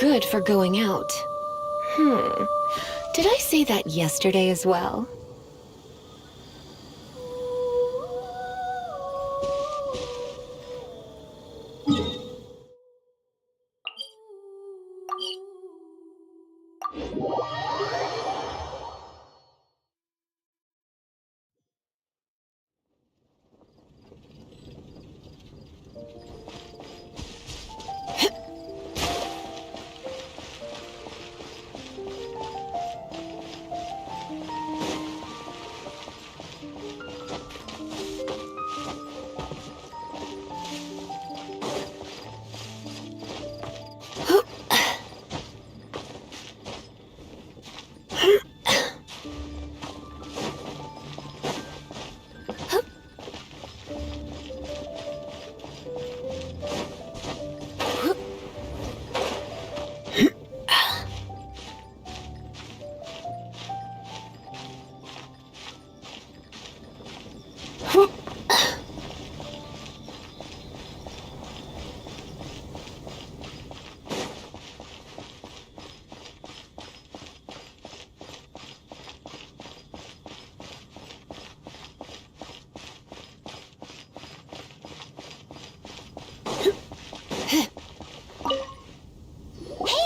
good for going out. Did I say that yesterday as well?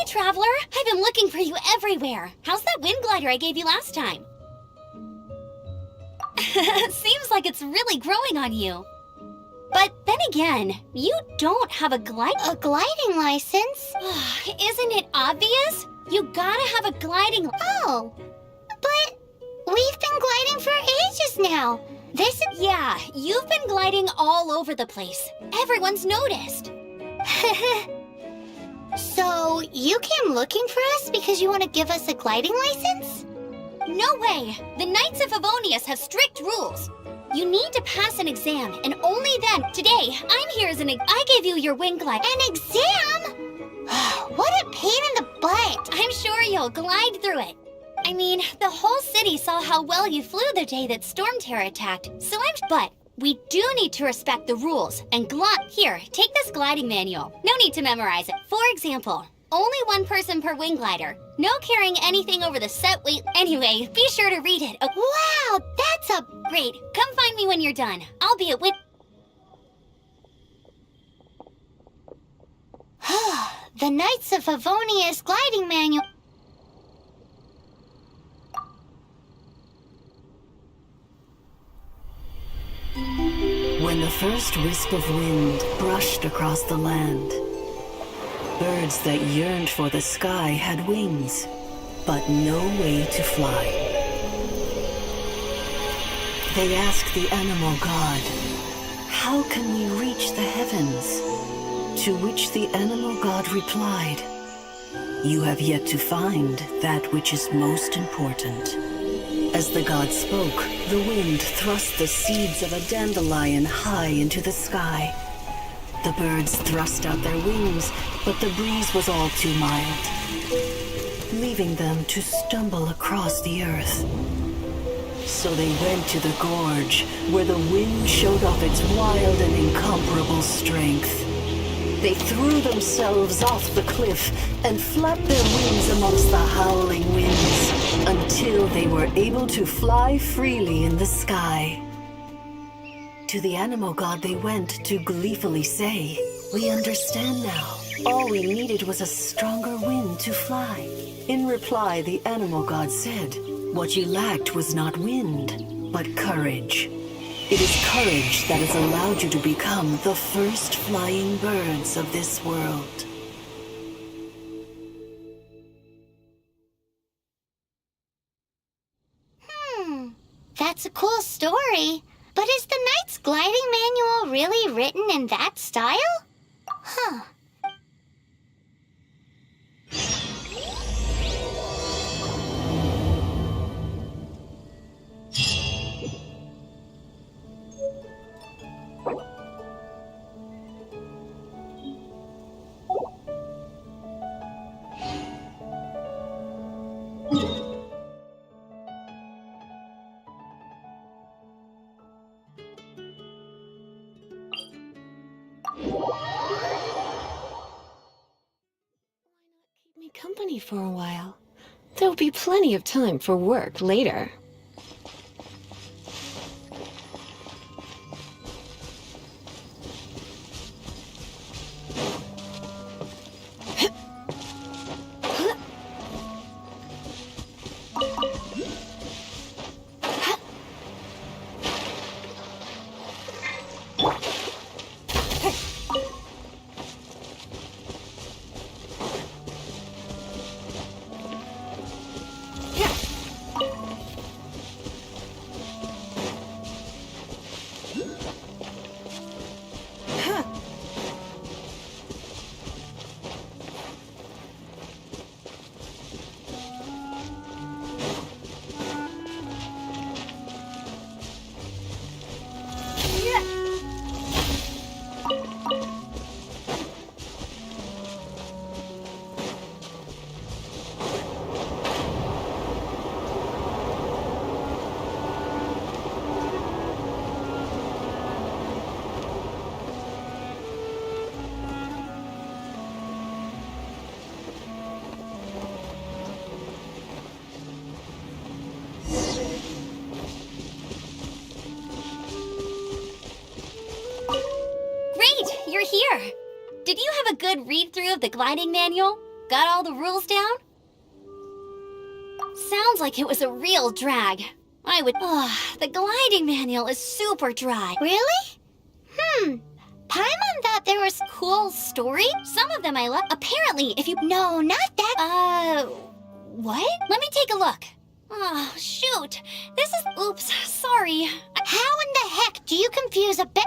Traveler, I've been looking for you everywhere. How's that wind glider I gave you last time? Seems like it's really growing on you. But then again, you don't have a gliding license? Isn't it obvious? You gotta have a gliding... Oh, but we've been gliding for ages now. Yeah, you've been gliding all over the place. Everyone's noticed. So, you came looking for us because you want to give us a gliding license? No way! The Knights of Favonius have strict rules. You need to pass an exam, and only then. Today, I'm here as I gave you your wing glide. An exam? What a pain in the butt! I'm sure you'll glide through it. I mean, the whole city saw how well you flew the day that Storm Terror attacked, so But we do need to respect the rules, and Here, take this gliding manual. No need to memorize it. For example, only one person per wing glider. No carrying anything over the set weight. Anyway, be sure to read it. Wow, that's Great. Come find me when you're done. I'll be at The Knights of Favonius gliding manual. When the first wisp of wind brushed across the land, birds that yearned for the sky had wings, but no way to fly. They asked the animal god, "How can we reach the heavens?" To which the animal god replied, "You have yet to find that which is most important." As the god spoke, the wind thrust the seeds of a dandelion high into the sky. The birds thrust out their wings, but the breeze was all too mild, leaving them to stumble across the earth. So they went to the gorge, where the wind showed off its wild and incomparable strength. They threw themselves off the cliff and flapped their wings amongst the howling winds until they were able to fly freely in the sky. To the animal god they went to gleefully say, "We understand now. All we needed was a stronger wind to fly." In reply, the animal god said, "What you lacked was not wind, but courage. It is courage that has allowed you to become the first flying birds of this world." That's a cool story. But is the Knight's gliding manual really written in that style? Huh. Keep me company for a while. There'll be plenty of time for work later. You're here! Did you have a good read-through of the gliding manual? Got all the rules down? Sounds like it was a real drag. The gliding manual is super dry. Really? Paimon thought there was cool story? Some of them I love. Apparently, if you... No, not that... What? Let me take a look. Oh, shoot. This is... Oops, sorry. How in the heck do you confuse a bit?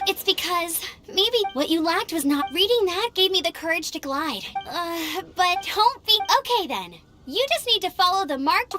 It's because maybe what you lacked was not reading that gave me the courage to glide. But don't be... Okay, then. You just need to follow the marked...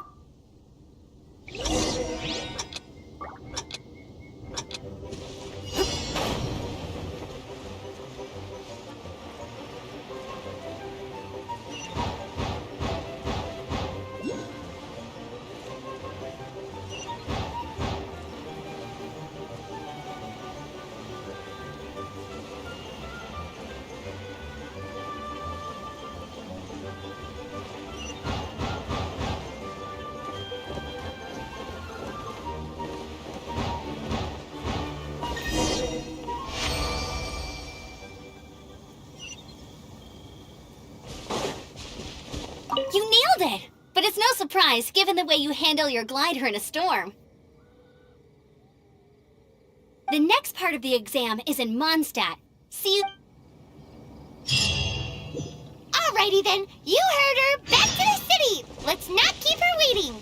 You nailed it! But it's no surprise, given the way you handle your glider in a storm. The next part of the exam is in Mondstadt. See you... Alrighty then, you heard her! Back to the city! Let's not keep her waiting!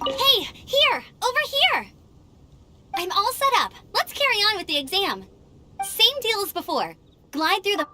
Hey, here! Over here! I'm all set up. Let's carry on with the exam. Same deal as before. Glide through the...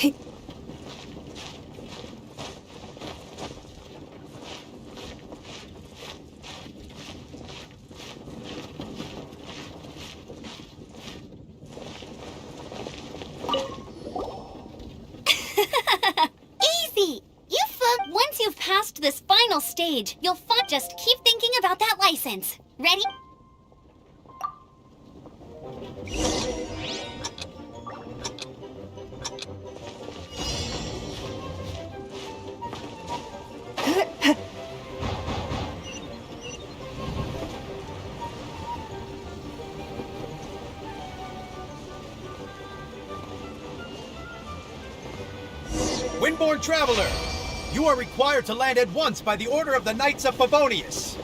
Easy! Once you've passed this final stage, you'll just keep thinking about that license. Ready? Windborne Traveler, you are required to land at once by the order of the Knights of Favonius.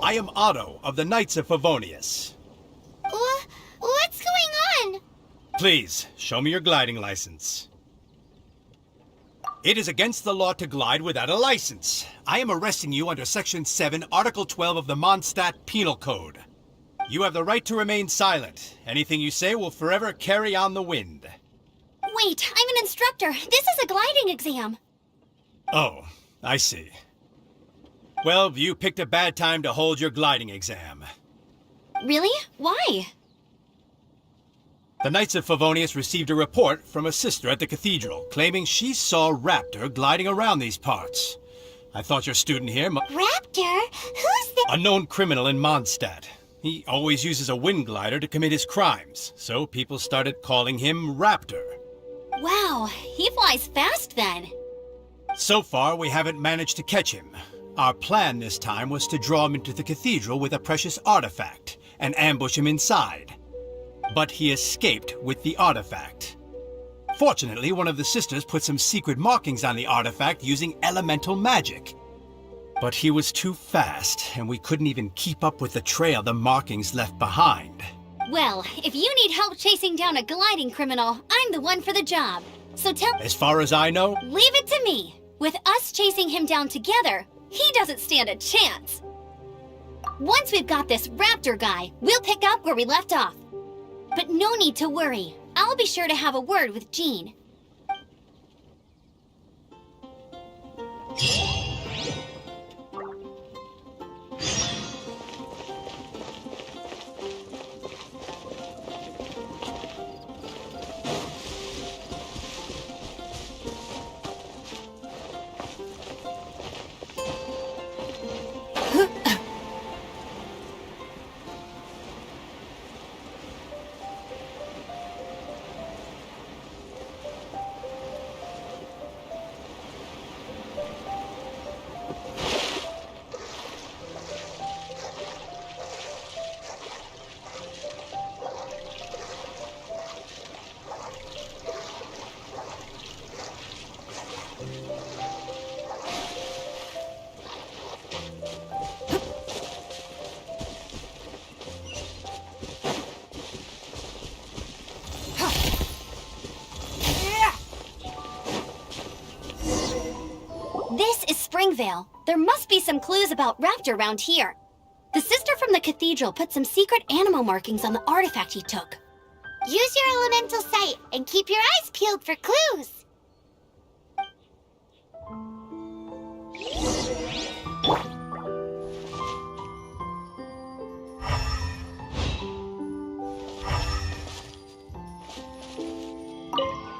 I am Otto of the Knights of Favonius. What's going on? Please, show me your gliding license. It is against the law to glide without a license. I am arresting you under Section 7, Article 12 of the Mondstadt Penal Code. You have the right to remain silent. Anything you say will forever carry on the wind. Wait, I'm an instructor. This is a gliding exam. Oh, I see. Well, you picked a bad time to hold your gliding exam. Really? Why? The Knights of Favonius received a report from a sister at the cathedral claiming she saw Raptor gliding around these parts. I thought your student here Raptor? Who's that? a known criminal in Mondstadt. He always uses a wind glider to commit his crimes, so people started calling him Raptor. Wow, he flies fast then. So far, we haven't managed to catch him. Our plan this time was to draw him into the cathedral with a precious artifact and ambush him inside. But he escaped with the artifact. Fortunately, one of the sisters put some secret markings on the artifact using elemental magic. But he was too fast, and we couldn't even keep up with the trail the markings left behind. Well, if you need help chasing down a gliding criminal, I'm the one for the job. So As far as I know, leave it to me. With us chasing him down together, he doesn't stand a chance. Once we've got this Raptor guy, we'll pick up where we left off. But no need to worry. I'll be sure to have a word with Jean. This is Springvale. There must be some clues about Raptor around here. The sister from the cathedral put some secret animal markings on the artifact he took. Use your elemental sight and keep your eyes peeled for clues.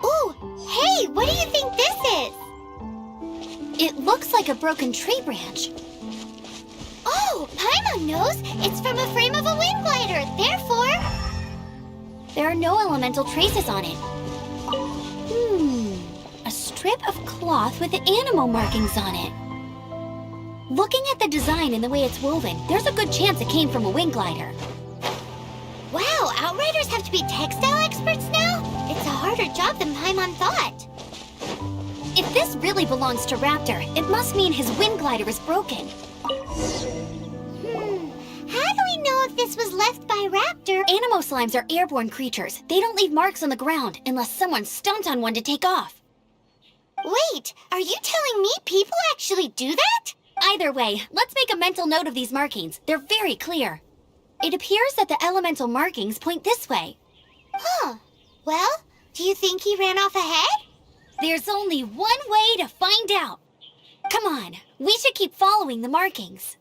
Ooh, hey, what do you think this is? It looks like a broken tree branch. Oh, Paimon knows! It's from a frame of a wind glider, therefore... There are no elemental traces on it. A strip of cloth with animal markings on it. Looking at the design and the way it's woven, there's a good chance it came from a wind glider. Wow, Outriders have to be textile experts now? It's a harder job than Paimon thought. If this really belongs to Raptor, it must mean his wind glider is broken. How do we know if this was left by Raptor? Animo slimes are airborne creatures. They don't leave marks on the ground unless someone stomped on one to take off. Wait, are you telling me people actually do that? Either way, let's make a mental note of these markings. They're very clear. It appears that the elemental markings point this way. Huh. Well, do you think he ran off ahead? There's only one way to find out. Come on, we should keep following the markings.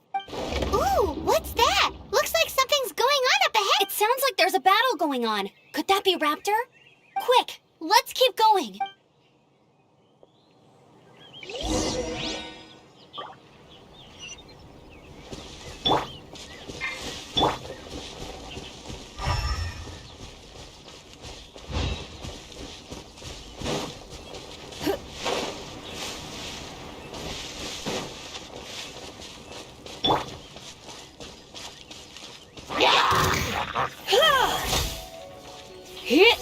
Ooh, what's that? Looks like something's going on up ahead. It sounds like there's a battle going on. Could that be Raptor? Quick, let's keep going. Hit!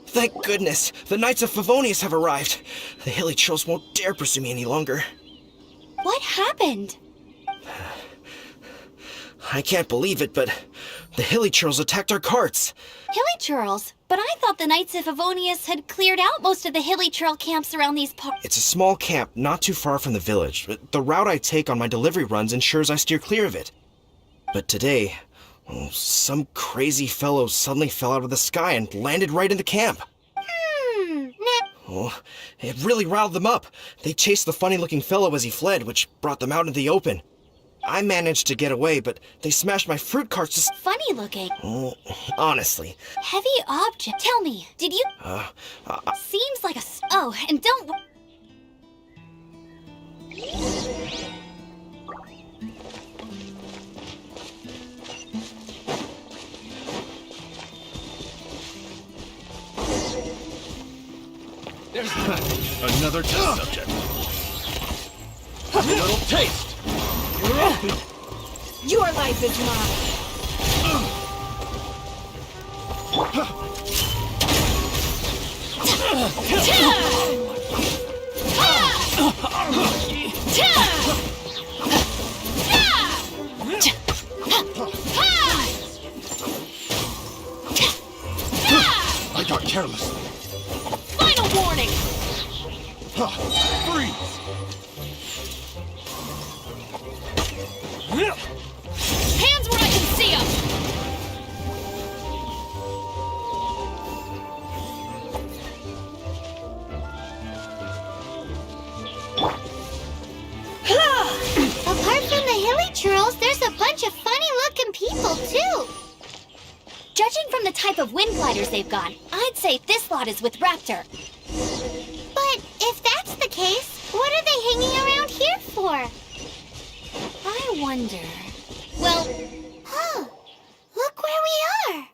Thank goodness, the Knights of Favonius have arrived. The hilly trolls won't dare pursue me any longer. What happened? I can't believe it, but the hilly trolls attacked our carts. Hilly Churls? But I thought the Knights of Favonius had cleared out most of the Hilly Trail camps around these parts. It's a small camp not too far from the village, but the route I take on my delivery runs ensures I steer clear of it. But today, some crazy fellow suddenly fell out of the sky and landed right in the camp. Oh, it really riled them up. They chased the funny-looking fellow as he fled, which brought them out into the open. I managed to get away, but they smashed my fruit carts just... Funny looking. Oh, honestly. Heavy object. Tell me, did you... Seems like a... Oh, and don't... There's another test subject. A little taste. Your life is mine. I got careless. Final warning! Freeze! Hands where I can see them! Apart from the hilly churls, there's a bunch of funny-looking people, too. Judging from the type of wind gliders they've got, I'd say this lot is with Raptor. But if that's the case, what are they hanging around here for? I wonder... Well, Huh. Look where we are.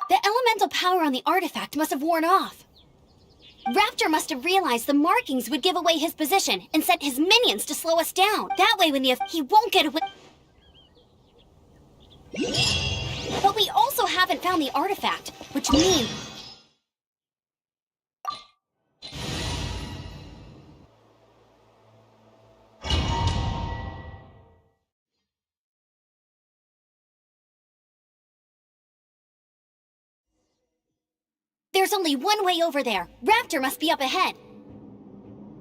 the elemental power on the artifact must have worn off. Raptor must have realized the markings would give away his position and sent his minions to slow us down. That way when he won't get away... But we also haven't found the artifact, which means... There's only one way over there. Raptor must be up ahead.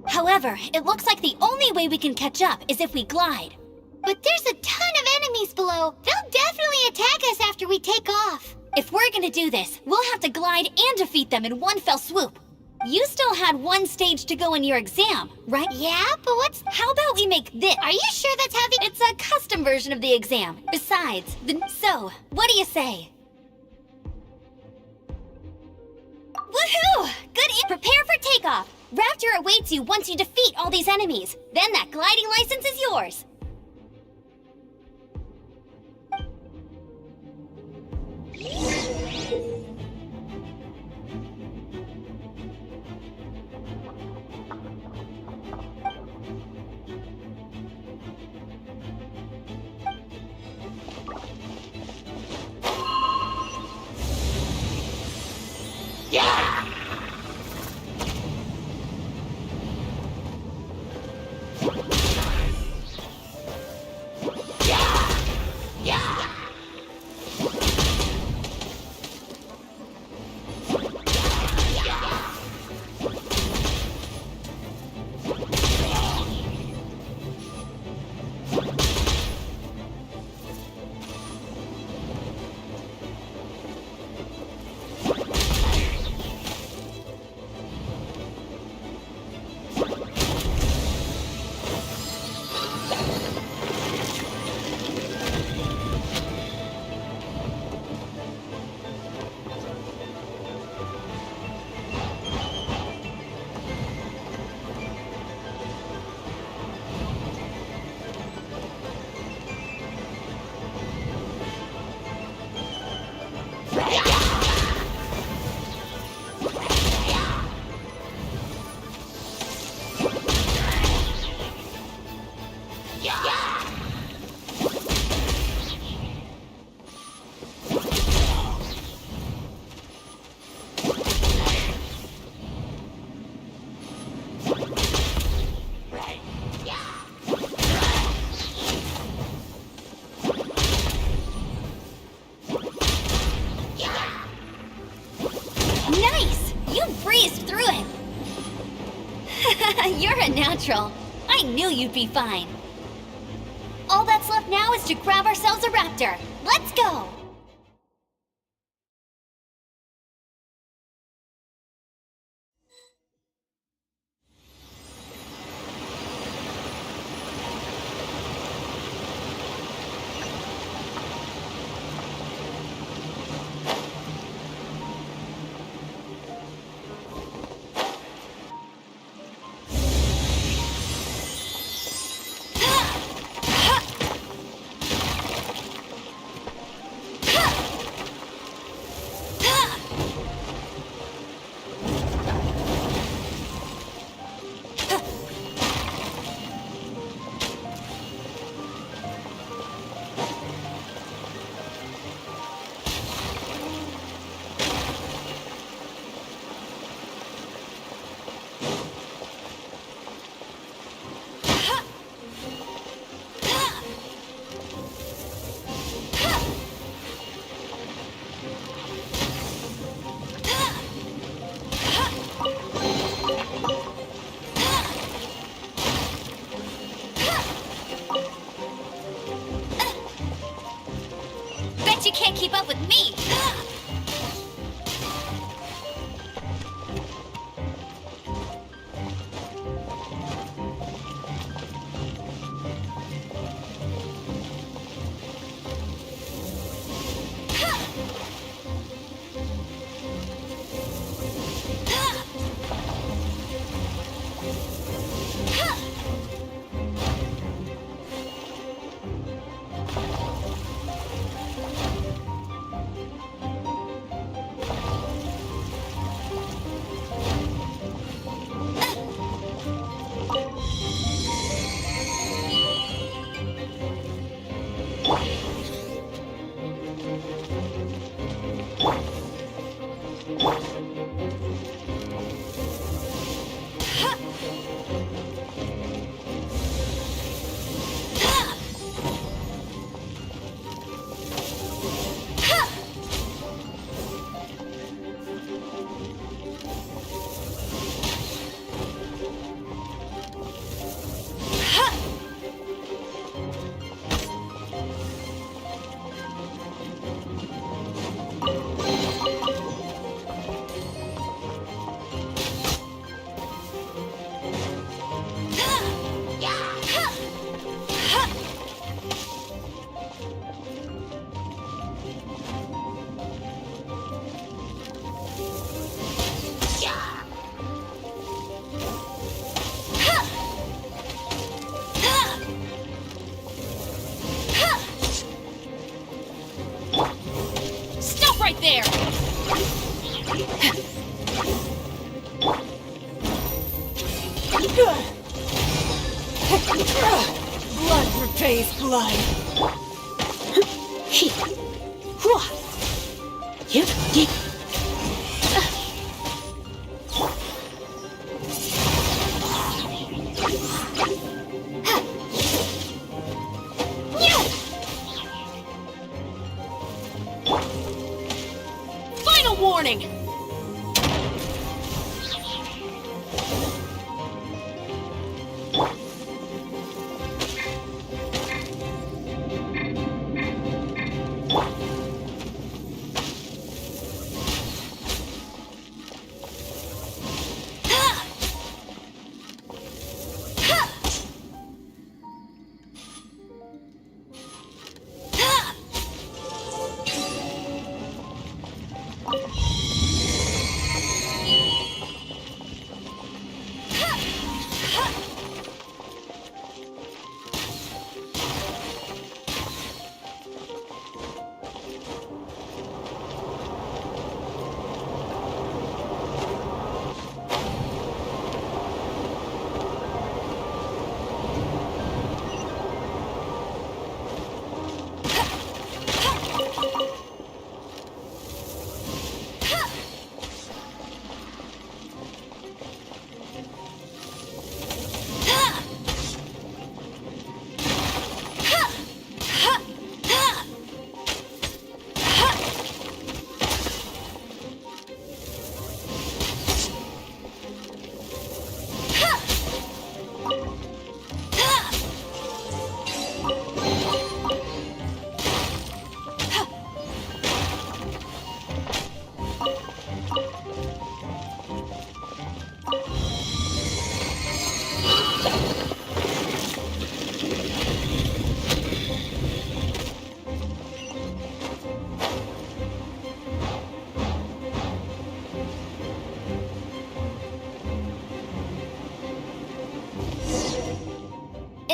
However, it looks like the only way we can catch up is if we glide. But there's a ton of enemies below. They'll definitely attack us after we take off. If we're gonna do this, we'll have to glide and defeat them in one fell swoop. You still had one stage to go in your exam, right? Yeah, but what's... How about we make this? Are you sure that's how the... It's a custom version of the exam. Besides, so, what do you say? Woohoo! Good. Prepare for takeoff. Raptor awaits you once you defeat all these enemies. Then that gliding license is yours. You're a natural. I knew you'd be fine. All that's left now is to grab ourselves a raptor. Let's go! Bet you can't keep up with me! Right there! Blood repays blood. Final warning!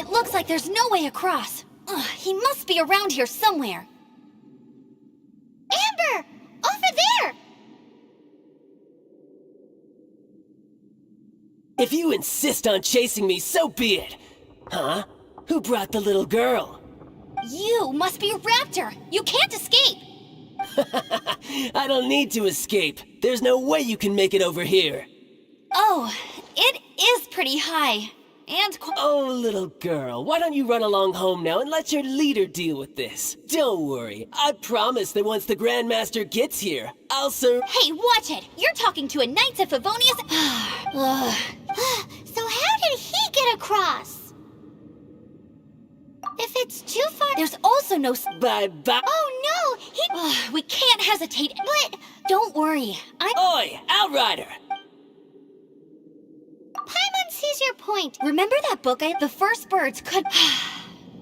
It looks like there's no way across. Ugh, he must be around here somewhere. Amber! Over there! If you insist on chasing me, so be it. Huh? Who brought the little girl? You must be Raptor. You can't escape. I don't need to escape. There's no way you can make it over here. Oh, it is pretty high. And Oh, little girl, why don't you run along home now and let your leader deal with this? Don't worry, I promise that once the Grandmaster gets here, I'll serve— Hey, watch it! You're talking to a Knights of Favonius— Ugh. So how did he get across? If it's too far... There's also no... Bye-bye. Oh no! He... We can't hesitate. But... Don't worry. Oi, Outrider! Paimon sees your point. Remember that book The first birds could...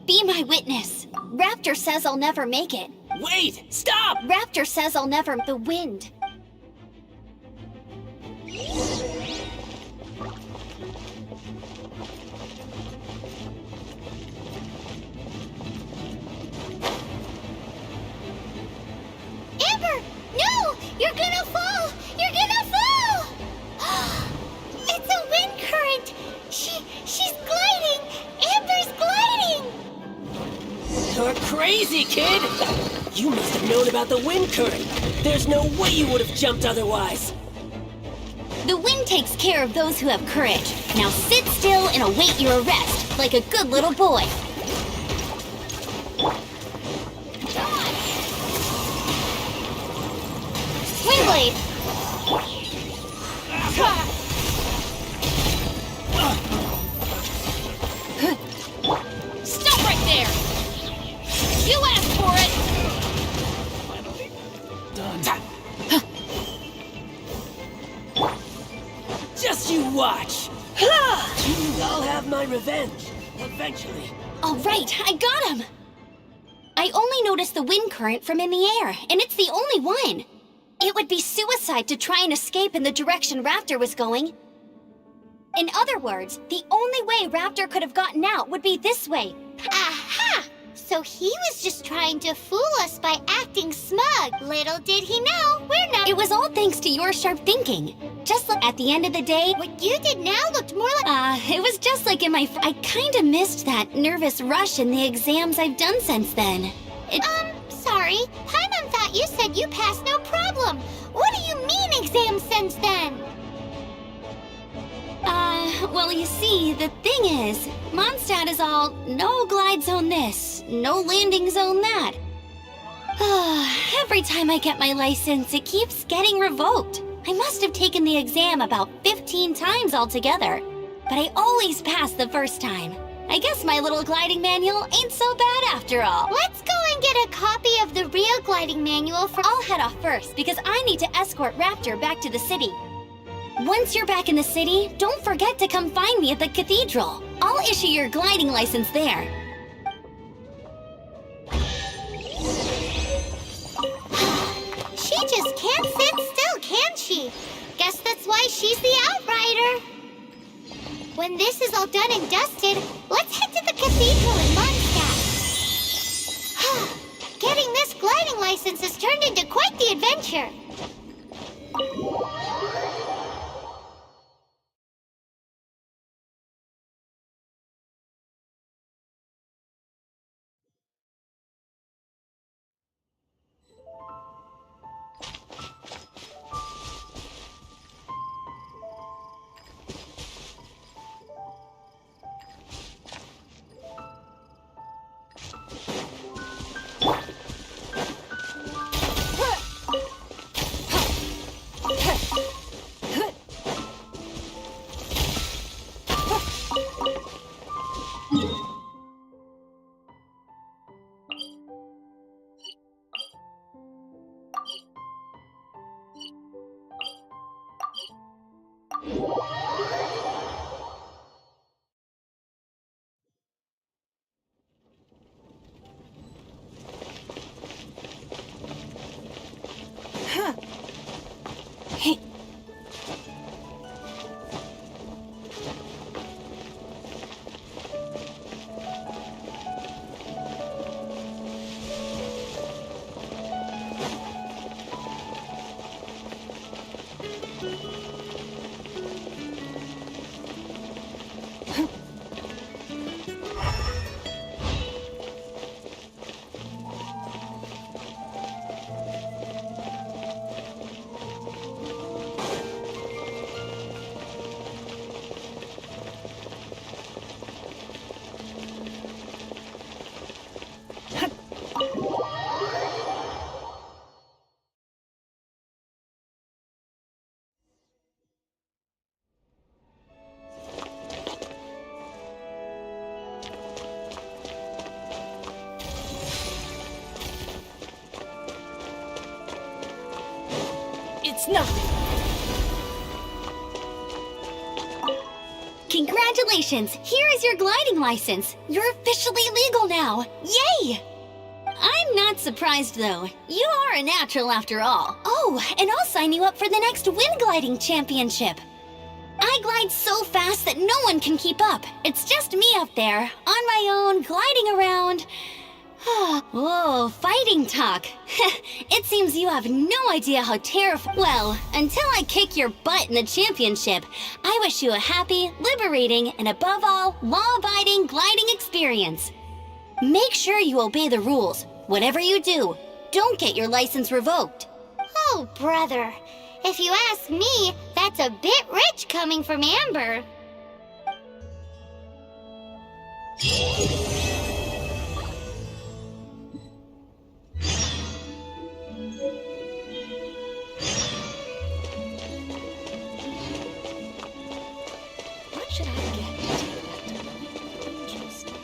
Be my witness. Raptor says I'll never make it. Wait! Stop! Raptor says I'll never... The wind. Amber! No! You're gonna fall! You're gonna fall! It's a wind current! She's gliding! Amber's gliding! You're crazy, kid! You must have known about the wind current. There's no way you would have jumped otherwise. The wind takes care of those who have courage. Now sit still and await your arrest, like a good little boy. Windblade! Stop right there! You asked for it! Just you watch! I'll have my revenge, eventually. All right, I got him! I only noticed the wind current from in the air, and it's the only one. It would be suicide to try and escape in the direction Raptor was going. In other words, the only way Raptor could have gotten out would be this way. Aha! So he was just trying to fool us by acting smug. Little did he know, we're not— It was all thanks to your sharp thinking. Just look, at the end of the day, What you did now looked more like— it was just like in my... I kinda missed that nervous rush in the exams I've done since then. Sorry. Paimon thought you said you passed no problem. What do you mean exam since then? Well, you see, the thing is, Mondstadt is all, no glide zone this, no landing zone that. Every time I get my license, it keeps getting revoked. I must have taken the exam about 15 times altogether, but I always pass the first time. I guess my little gliding manual ain't so bad after all. Let's go and get a copy of the real gliding manual for— I'll head off first because I need to escort Raptor back to the city. Once you're back in the city, don't forget to come find me at the cathedral. I'll issue your gliding license there. She just can't sit still, can she? Guess that's why she's the Outrider. When this is all done and dusted, let's head to the cathedral in Mondstadt. Getting this gliding license has turned into quite the adventure. It's nothing. Congratulations! Here is your gliding license. You're officially legal now. Yay! I'm not surprised though. You are a natural after all. Oh, and I'll sign you up for the next wind gliding championship. I glide so fast that no one can keep up. It's just me up there, on my own, gliding around. Whoa, fighting talk. It seems you have no idea how Well, until I kick your butt in the championship, I wish you a happy, liberating, and above all, law-abiding gliding experience. Make sure you obey the rules. Whatever you do, don't get your license revoked. Oh, brother. If you ask me, that's a bit rich coming from Amber. What should I get to Teyvat? Interesting.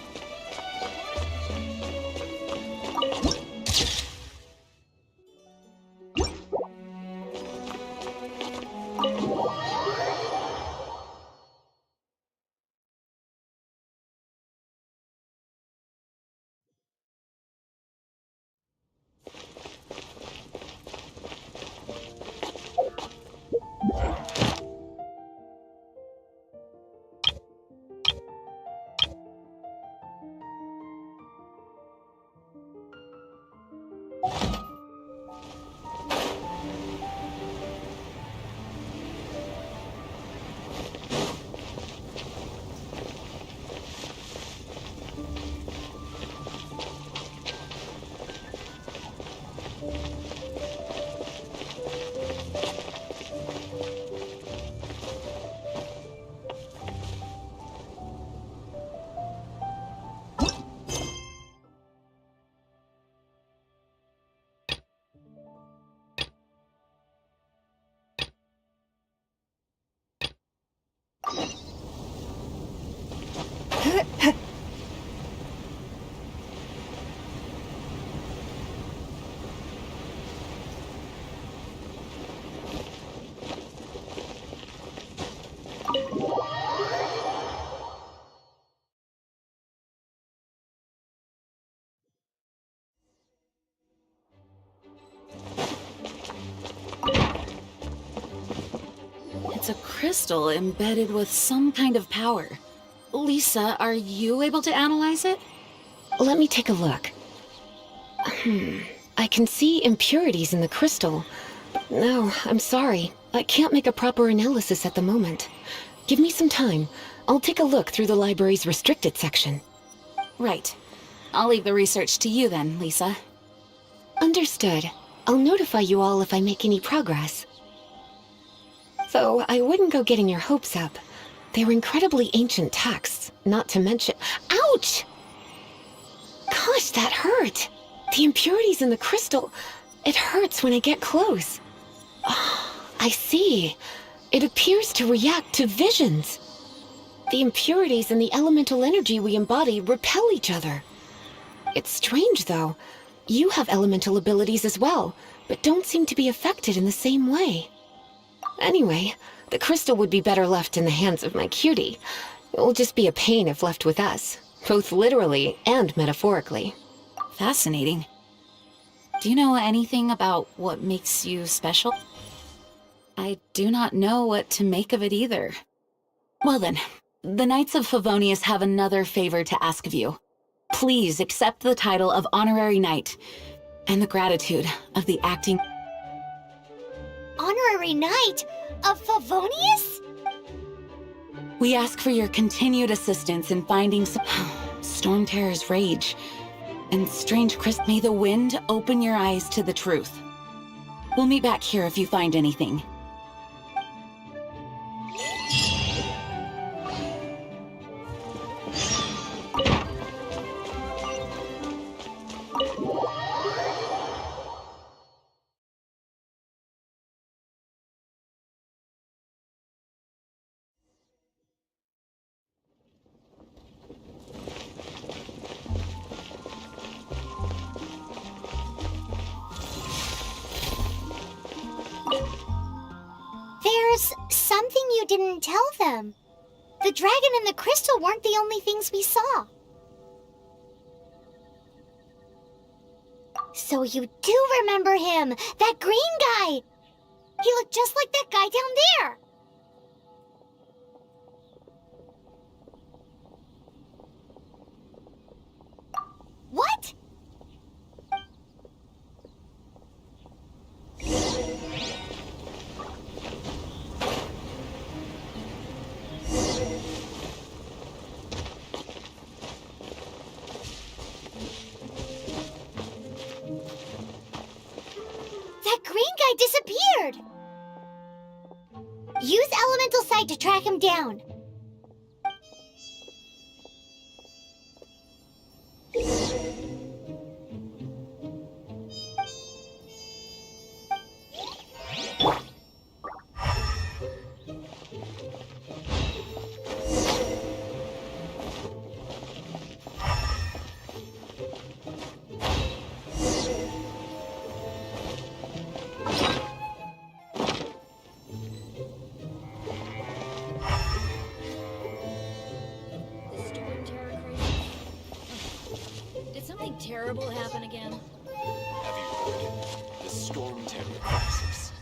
It's a crystal embedded with some kind of power. Lisa, are you able to analyze it? Let me take a look. I can see impurities in the crystal. No, I'm sorry. I can't make a proper analysis at the moment. Give me some time. I'll take a look through the library's restricted section. Right. I'll leave the research to you then, Lisa. Understood. I'll notify you all if I make any progress. Though I wouldn't go getting your hopes up. They're incredibly ancient texts, not to mention— Ouch! Gosh, that hurt! The impurities in the crystal— it hurts when I get close. Oh, I see. It appears to react to visions. The impurities and the elemental energy we embody repel each other. It's strange, though. You have elemental abilities as well, but don't seem to be affected in the same way. Anyway, the crystal would be better left in the hands of my cutie. It will just be a pain if left with us, both literally and metaphorically. Fascinating. Do you know anything about what makes you special? I do not know what to make of it either. Well then, the Knights of Favonius have another favor to ask of you. Please accept the title of Honorary Knight, and the gratitude of the acting honorary knight of Favonius? We ask for your continued assistance in finding Storm Terror's rage. And strange Chris, may the wind open your eyes to the truth. We'll meet back here if you find anything. There's something you didn't tell them. The dragon and the crystal weren't the only things we saw. So you do remember him, that green guy. He looked just like that guy down there. What? That green guy disappeared! Use elemental sight to track him down. Did something terrible happen again? Have you heard? The Storm Terror crisis.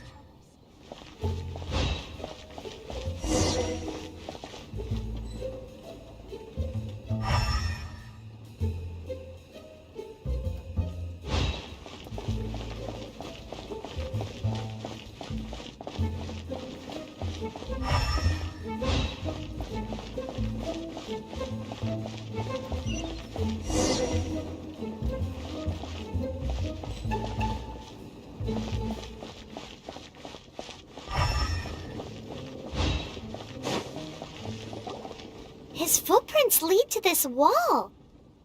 His footprints lead to this wall.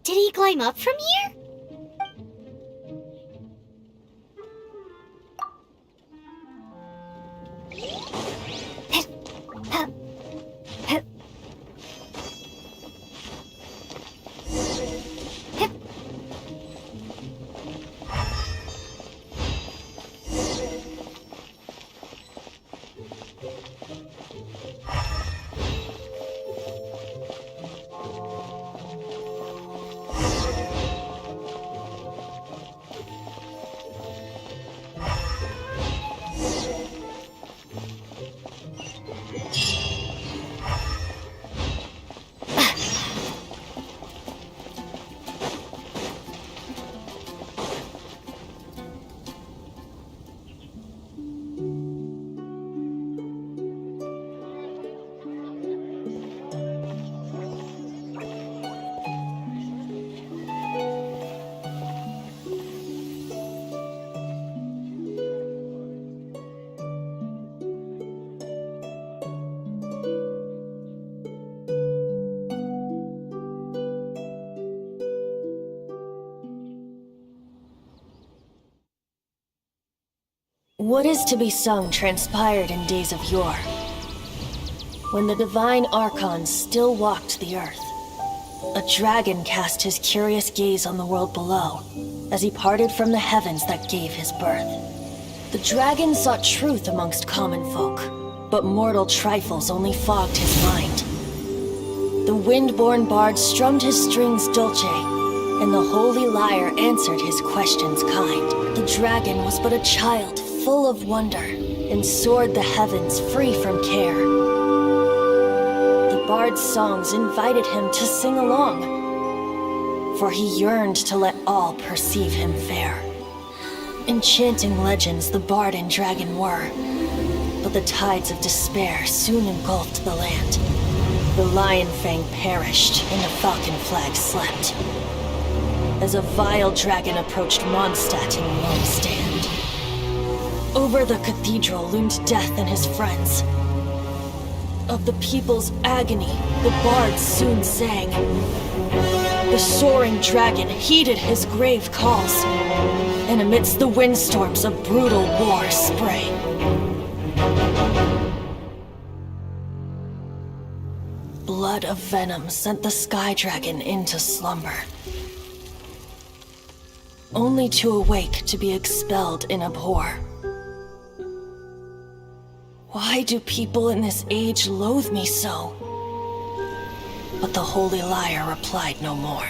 Did he climb up from here? What is to be sung transpired in days of yore, when the divine archons still walked the earth. A dragon cast his curious gaze on the world below, as he parted from the heavens that gave his birth. The dragon sought truth amongst common folk, but mortal trifles only fogged his mind. The wind-born bard strummed his strings dulce, and the holy lyre answered his questions kind. The dragon was but a child, full of wonder, and soared the heavens free from care. The bard's songs invited him to sing along, for he yearned to let all perceive him fair. Enchanting legends the bard and dragon were, But the tides of despair soon engulfed the land. The Lion Fang perished, and the Falcon Flag slept. As a vile dragon approached Mondstadt in lone stand. Over the cathedral loomed Death and his friends. Of the people's agony, the bards soon sang. The soaring dragon heeded his grave calls, and amidst the windstorms a brutal war sprang. Blood of venom sent the sky dragon into slumber, only to awake to be expelled in abhor. Why do people in this age loathe me so? But the holy liar replied no more.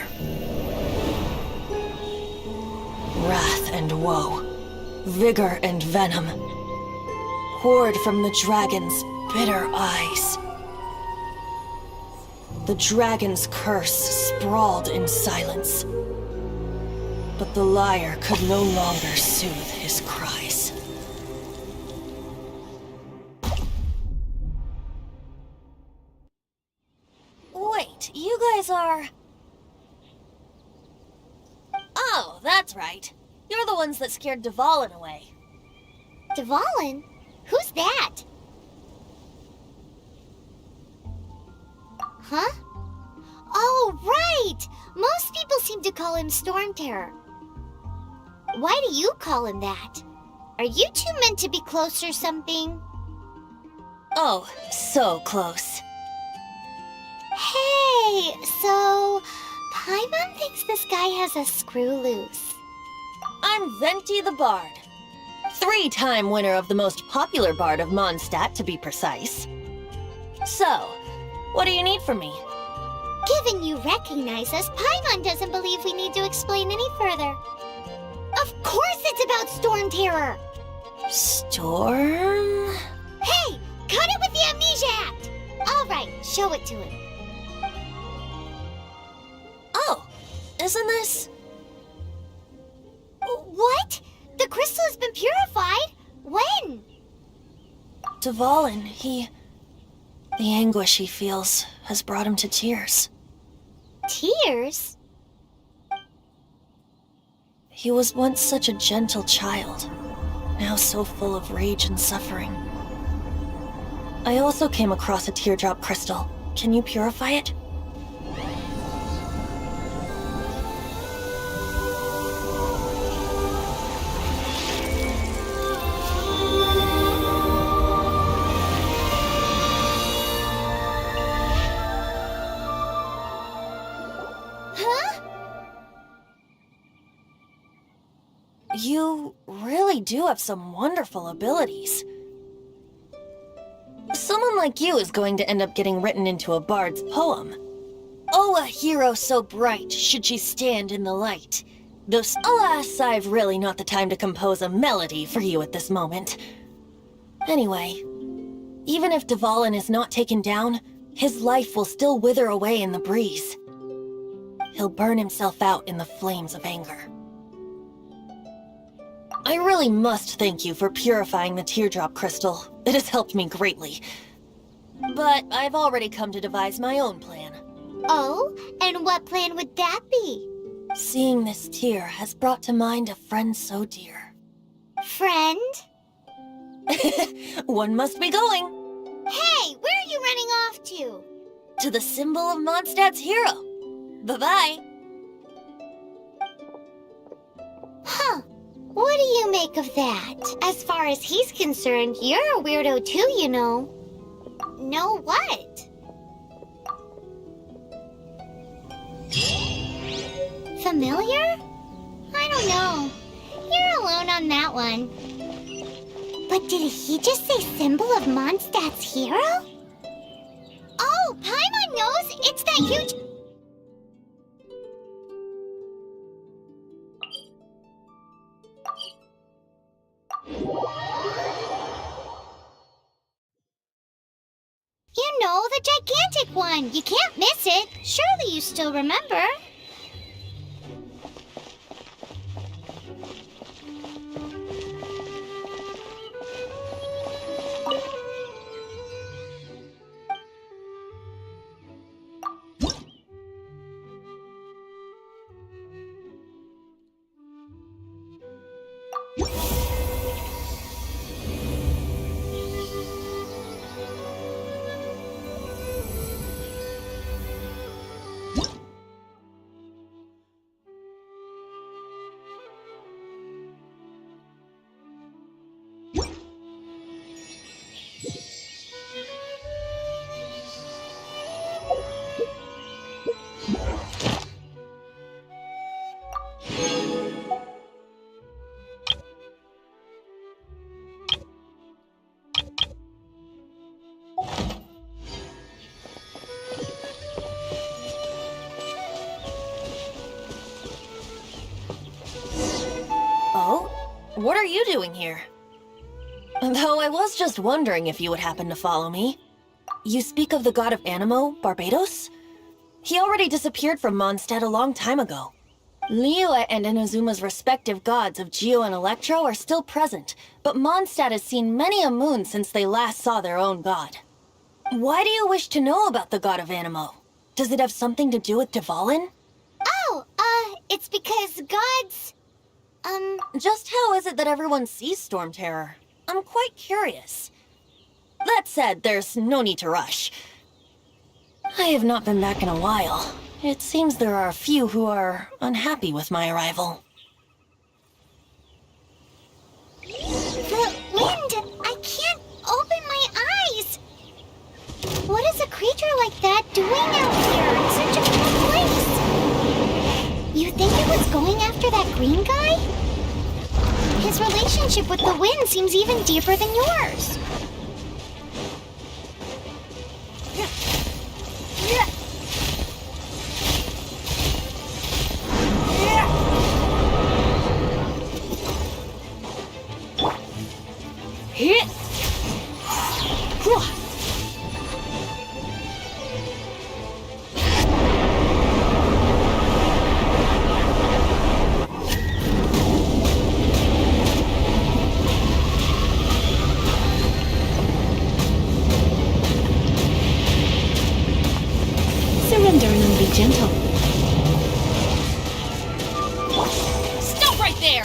Wrath and woe, vigor and venom, poured from the dragon's bitter eyes. The dragon's curse sprawled in silence, but the liar could no longer soothe his cries. Wait, you guys are... Oh, that's right. You're the ones that scared Dvalin away. Dvalin? Who's that? Huh? Oh, right! Most people seem to call him Storm Terror. Why do you call him that? Are you two meant to be close or something? Oh, so close. Hey, so... Paimon thinks this guy has a screw loose. I'm Venti the Bard. 3-time winner of the most popular bard of Mondstadt, to be precise. So, what do you need from me? Given you recognize us, Paimon doesn't believe we need to explain any further. Of course it's about Storm Terror! Storm? Hey! Cut it with the Amnesia Act! Alright, show it to him. Oh, isn't this... What? The crystal has been purified? When? Dvalin, the anguish he feels has brought him to tears. Tears? He was once such a gentle child, now so full of rage and suffering. I also came across a teardrop crystal. Can you purify it? You really do have some wonderful abilities. Someone like you is going to end up getting written into a bard's poem. Oh, a hero so bright, should she stand in the light. Though, alas, I've really not the time to compose a melody for you at this moment. Anyway, even if Dvalin is not taken down, his life will still wither away in the breeze. He'll burn himself out in the flames of anger. I really must thank you for purifying the teardrop crystal. It has helped me greatly. But I've already come to devise my own plan. Oh, and what plan would that be? Seeing this tear has brought to mind a friend so dear. Friend? One must be going. Hey, where are you running off to? To the symbol of Mondstadt's hero. Bye-bye. Huh. What do you make of that? As far as he's concerned, you're a weirdo too, you know. Know what? Familiar? I don't know. You're alone on that one. But did he just say symbol of Mondstadt's hero? Oh, Paimon knows! It's that huge... You know, the gigantic one! You can't miss it! Surely you still remember? are you doing here? Though I was just wondering if you would happen to follow me. You speak of the god of Animo, Barbados? He already disappeared from Mondstadt a long time ago. Liyue and Inazuma's respective gods of Geo and Electro are still present, but Mondstadt has seen many a moon since they last saw their own god. Why do you wish to know about the god of Animo? Does it have something to do with Dvalin? Oh, it's because gods... Just how is it that everyone sees Storm Terror? I'm quite curious. That said, there's no need to rush. I have not been back in a while. It seems there are a few who are unhappy with my arrival. The wind! I can't open my eyes! What is a creature like that doing out here in such a cold place? You think it was going after that green guy? His relationship with the wind seems even deeper than yours. Surrender and be gentle. Stop right there!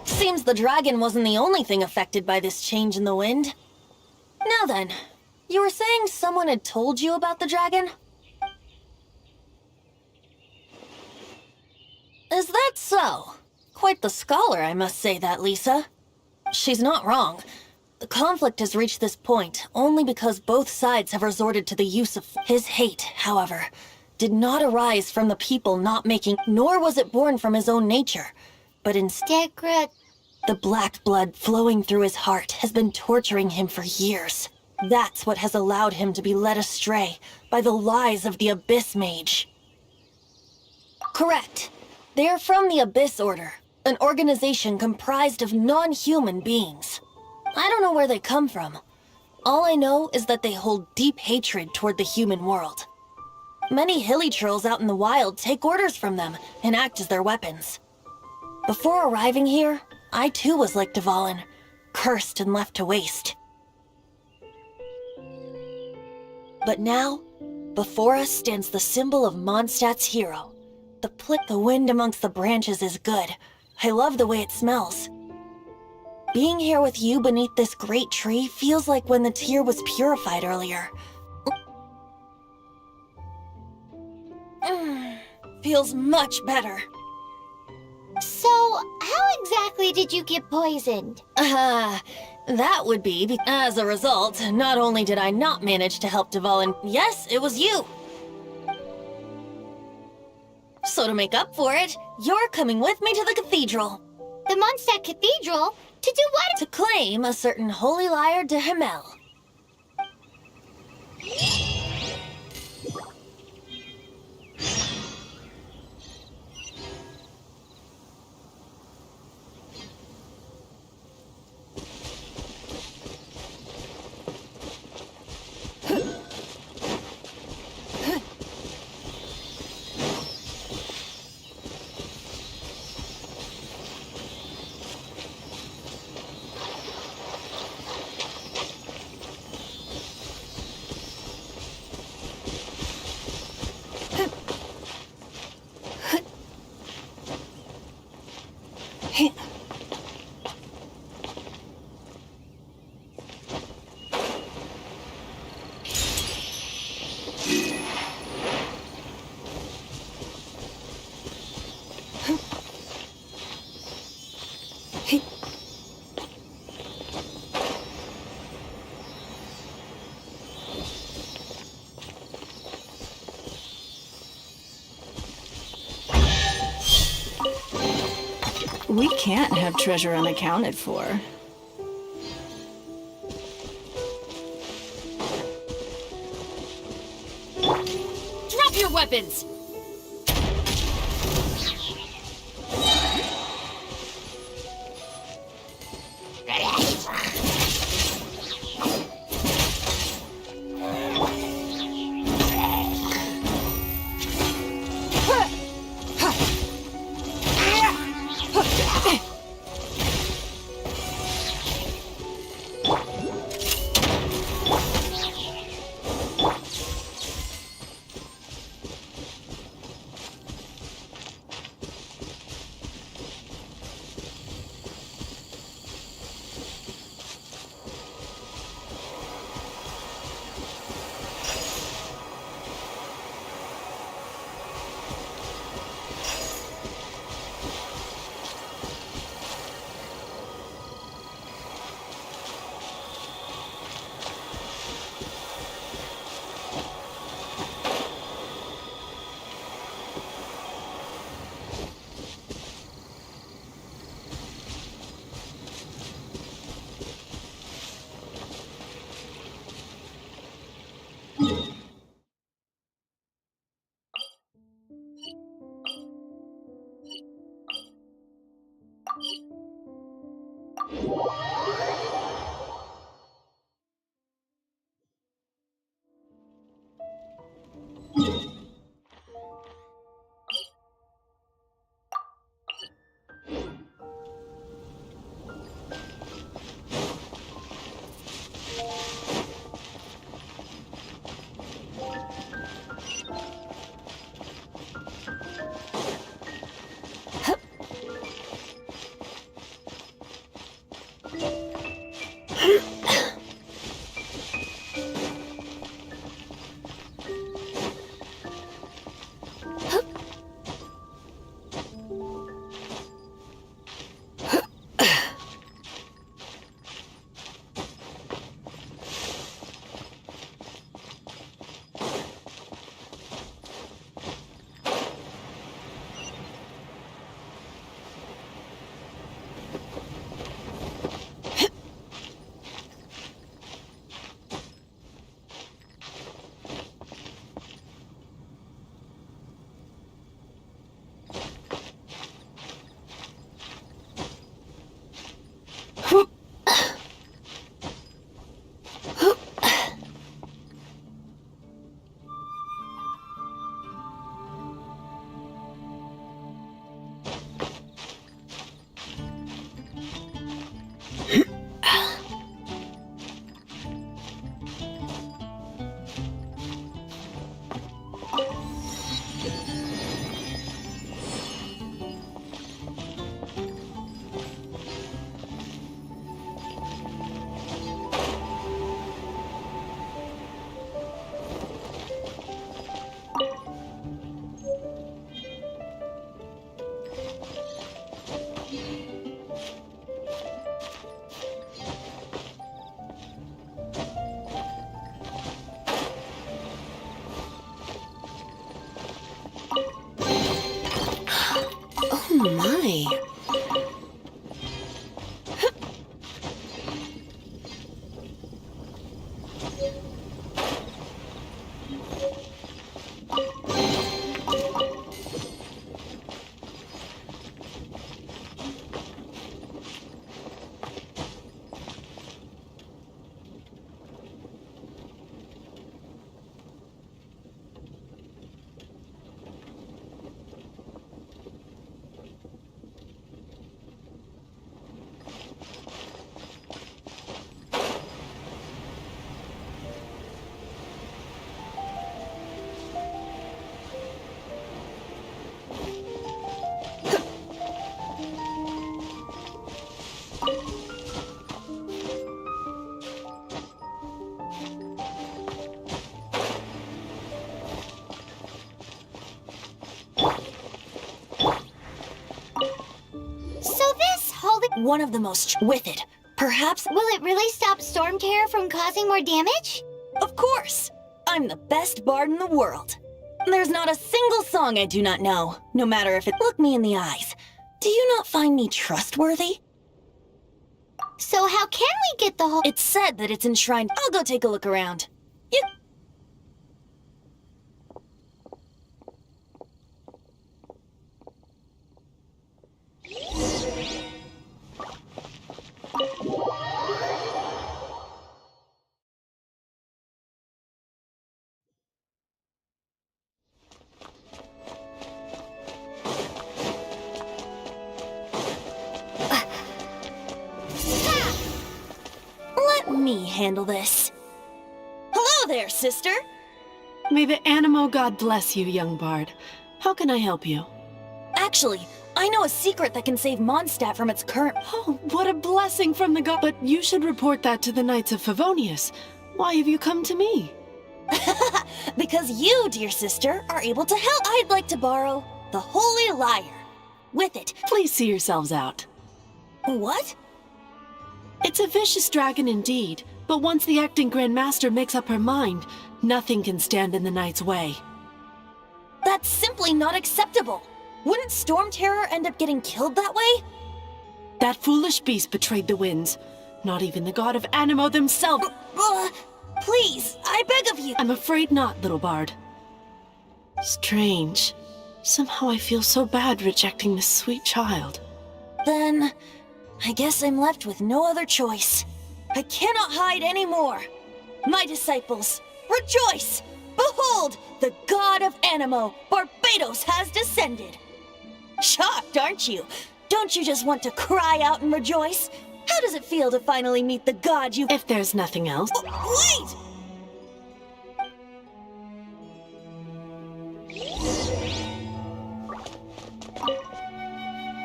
Seems the dragon wasn't the only thing affected by this change in the wind. Now then, you were saying someone had told you about the dragon? Is that so? Quite the scholar, I must say that, Lisa. She's not wrong. The conflict has reached this point only because both sides have resorted to the use of... His hate, however, did not arise from the people not making... Nor was it born from his own nature, but instead... The black blood flowing through his heart has been torturing him for years. That's what has allowed him to be led astray by the lies of the Abyss Mage. Correct. They are from the Abyss Order, an organization comprised of non-human beings. I don't know where they come from. All I know is that they hold deep hatred toward the human world. Many hilly trolls out in the wild take orders from them and act as their weapons. Before arriving here, I too was like Dvalin, cursed and left to waste. But now, before us stands the symbol of Mondstadt's hero. The wind amongst the branches is good. I love the way it smells. Being here with you beneath this great tree feels like when the tear was purified earlier. Feels much better. So, how exactly did you get poisoned? That would be as a result, not only did I not manage to help Dvalin, yes, it was you. So to make up for it, you're coming with me to the cathedral. The Mondstadt Cathedral? To do what? To claim a certain holy lyre de Himmel. We can't have treasure unaccounted for. weapons! Oh my. One of the most with it. Perhaps. Will it really stop Storm Terror from causing more damage? Of course! I'm the best bard in the world. There's not a single song I do not know, no matter if it. Look me in the eyes. Do you not find me trustworthy? So how can we get the whole— It's said that it's enshrined. I'll go take a look around. handle this. Hello there, sister! May the Animo God bless you, young bard. How can I help you? Actually, I know a secret that can save Mondstadt from its current... Oh, what a blessing from the god. But you should report that to the Knights of Favonius. Why have you come to me? Because you, dear sister, are able to help. I'd like to borrow the Holy Lyre. With it... Please see yourselves out. What? It's a vicious dragon indeed, but once the acting Grand Master makes up her mind, nothing can stand in the Knight's way. That's simply not acceptable. Wouldn't Storm Terror end up getting killed that way? That foolish beast betrayed the winds. Not even the god of Animo themselves. Please, I beg of you. I'm afraid not, little bard. Strange. Somehow I feel so bad rejecting this sweet child. Then, I guess I'm left with no other choice. I cannot hide anymore. My disciples, rejoice! Behold, the god of Animo, Barbados, has descended. Shocked, aren't you? Don't you just want to cry out and rejoice? How does it feel to finally meet the god you... If there's nothing else... Wait!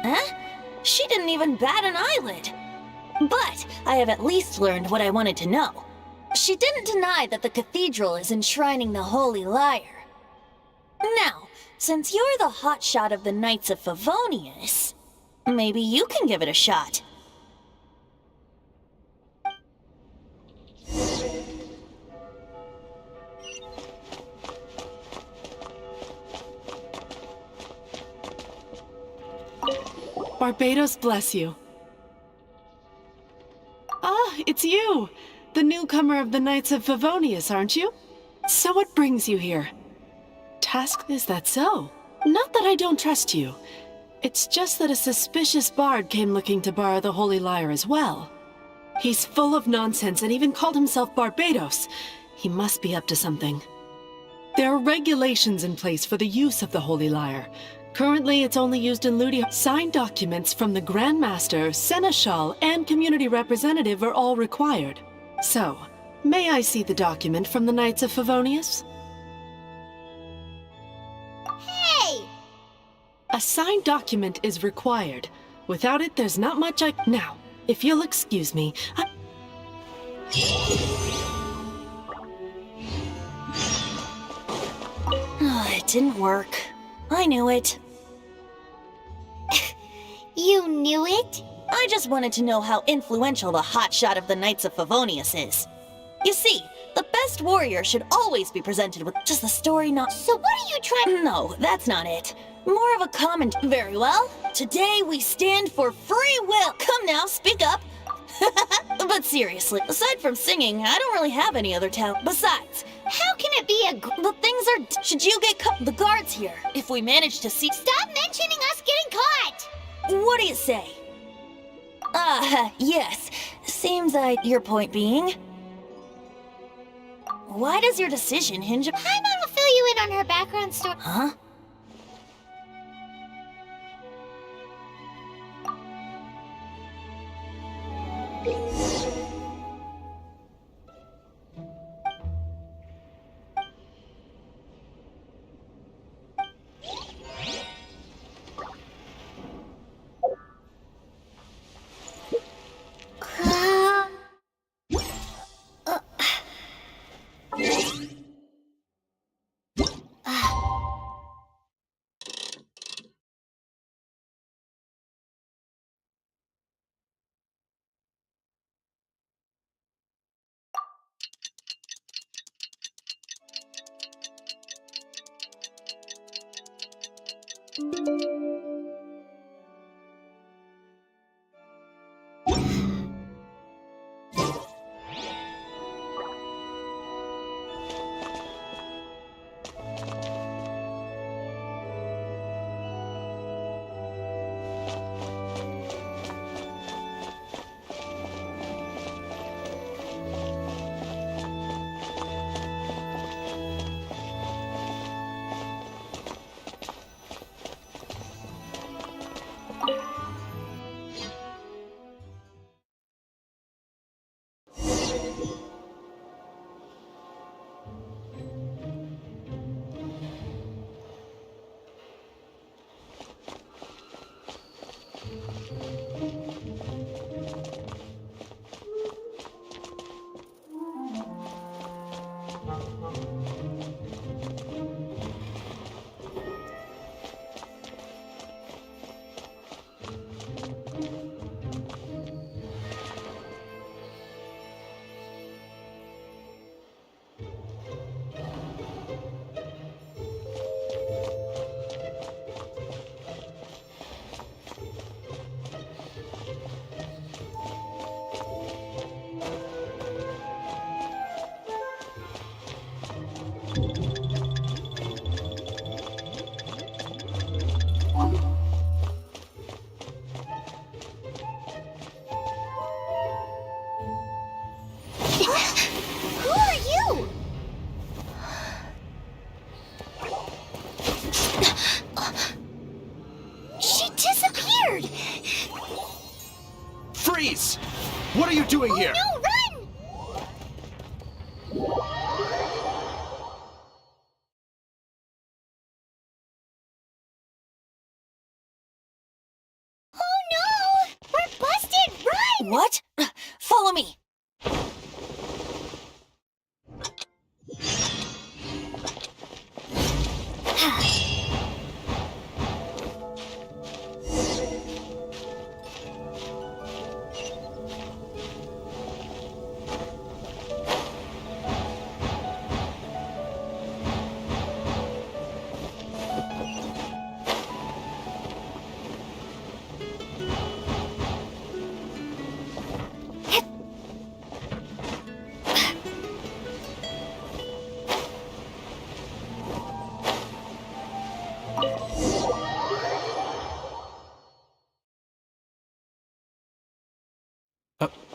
Huh? She didn't even bat an eyelid. But I have at least learned what I wanted to know. She didn't deny that the cathedral is enshrining the Holy Lyre. Now, since you're the hotshot of the Knights of Favonius, maybe you can give it a shot. Barbados bless you. Ah, it's you! The newcomer of the Knights of Favonius, aren't you? So what brings you here? Task, is that so? Not that I don't trust you. It's just that a suspicious bard came looking to borrow the Holy Lyre as well. He's full of nonsense and even called himself Barbados. He must be up to something. There are regulations in place for the use of the Holy Lyre. Currently, it's only used in Ludia. Signed documents from the Grand Master, Seneschal, and Community Representative are all required. So, may I see the document from the Knights of Favonius? Hey! A signed document is required. Without it, there's not much I... Now, if you'll excuse me, It didn't work. I knew it. You knew it? I just wanted to know how influential the hotshot of the Knights of Favonius is. You see, the best warrior should always be presented with just the story not... So what are you trying... No, that's not it. More of a comment. Very well. Today we stand for free will. Come now, speak up. But seriously, aside from singing, I don't really have any other talent. Besides, How can it be a... the things are... Should you get the guards here? If we manage to see... Stop mentioning us getting caught! What do you say? Yes. Seems like your point being... Why does your decision hinge... Paimon will fill you in on her background story. Huh? She disappeared! Freeze! What are you doing here? No, run! Oh no! We're busted! Run! What? Follow me.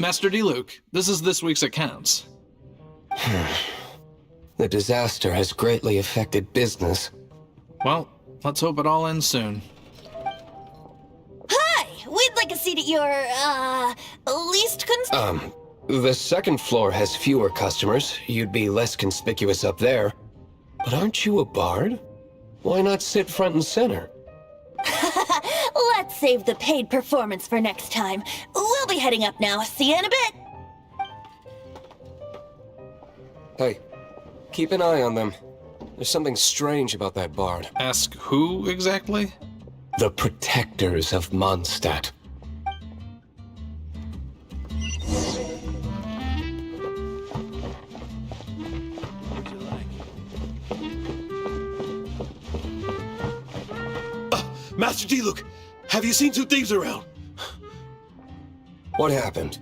Master D-Luke, this is this week's accounts. The disaster has greatly affected business. Well, let's hope it all ends soon. Hi! We'd like a seat at your, least The second floor has fewer customers. You'd be less conspicuous up there. But aren't you a bard? Why not sit front and center? Let's save the paid performance for next time. We'll be heading up now. See you in a bit. Hey, keep an eye on them. There's something strange about that bard. Ask who exactly? The protectors of Mondstadt. Master D-Luke, have you seen two thieves around? What happened?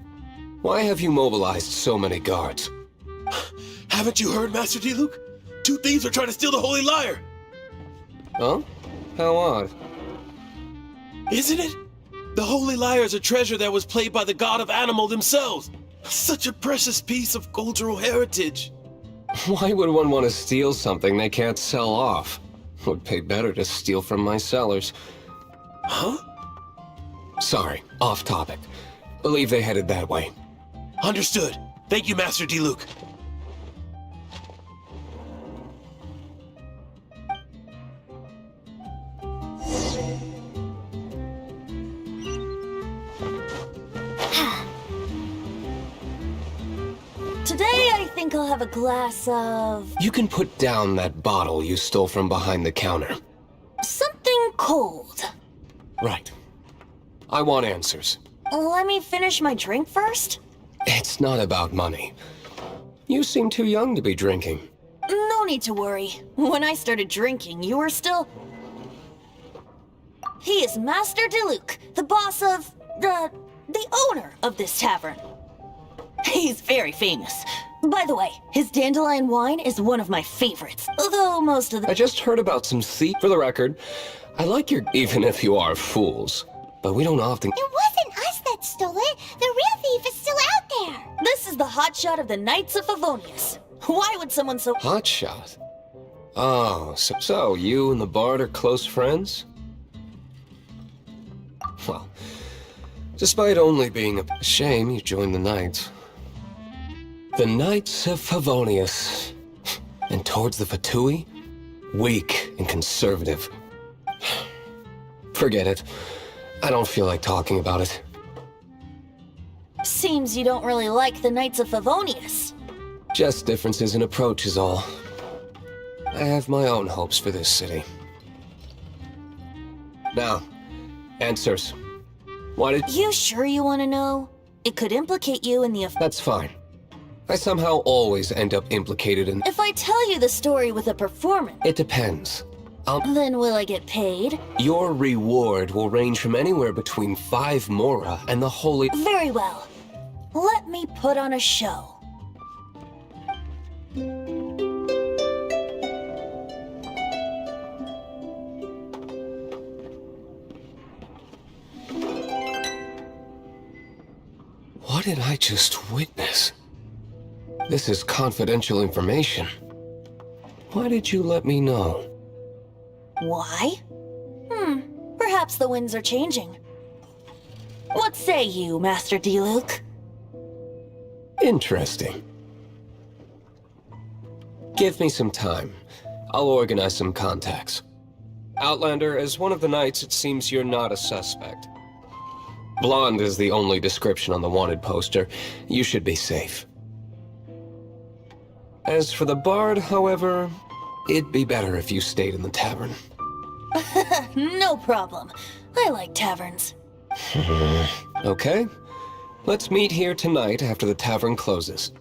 Why have you mobilized so many guards? Haven't you heard, Master D-Luke? Two thieves are trying to steal the Holy Lyre! Huh? How odd. Isn't it? The Holy Lyre is a treasure that was played by the god of animal themselves. Such a precious piece of cultural heritage. Why would one want to steal something they can't sell off? Would pay better to steal from my sellers. Huh? Sorry, off topic. Believe they headed that way. Understood. Thank you, Master D-Luke. Today, I think I'll have a glass of... You can put down that bottle you stole from behind the counter. something cold. Right. I want answers. Let me finish my drink first? It's not about money. You seem too young to be drinking. No need to worry. When I started drinking, you were still... He is Master D-Luke, the boss of... the owner of this tavern. He's very famous. By the way, his dandelion wine is one of my favorites, although most of the... I just heard about some thief. For the record, I like your... even if you are fools. But we don't often... It wasn't us that stole it. The real thief is still out there. This is the hotshot of the Knights of Favonius. Why would someone so... Hotshot? Oh, so you and the bard are close friends? Well, despite only being a shame you joined the Knights. The Knights of Favonius. And towards the Fatui? Weak and conservative. Forget it. I don't feel like talking about it. Seems you don't really like the Knights of Favonius. Just differences in approach is all. I have my own hopes for this city. Now, answers. Why did... You sure you want to know? It could implicate you in the... That's fine. I somehow always end up implicated in... If I tell you the story with a performance... It depends. Then will I get paid? Your reward will range from anywhere between 5 mora and the holy... Very well. Let me put on a show. What did I just witness? This is confidential information. Why did you let me know? Why? Perhaps the winds are changing. What say you, Master Diluc? Interesting. Give me some time. I'll organize some contacts. Outlander, as one of the knights, it seems you're not a suspect. Blonde is the only description on the wanted poster. You should be safe. As for the bard, however, it'd be better if you stayed in the tavern. No problem. I like taverns. Okay. Let's meet here tonight after the tavern closes.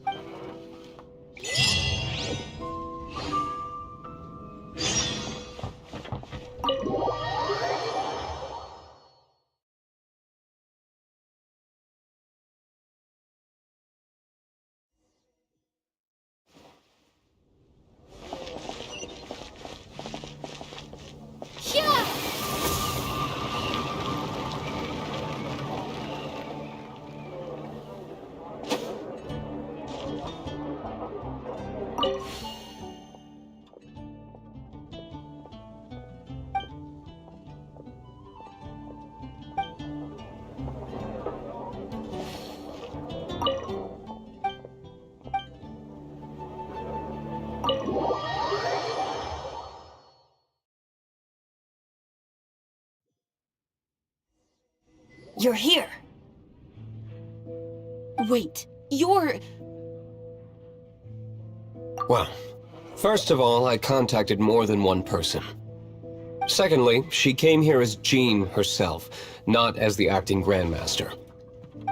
You're here. Wait, you're... Well, first of all, I contacted more than one person. Secondly, she came here as Jean herself, not as the acting Grandmaster.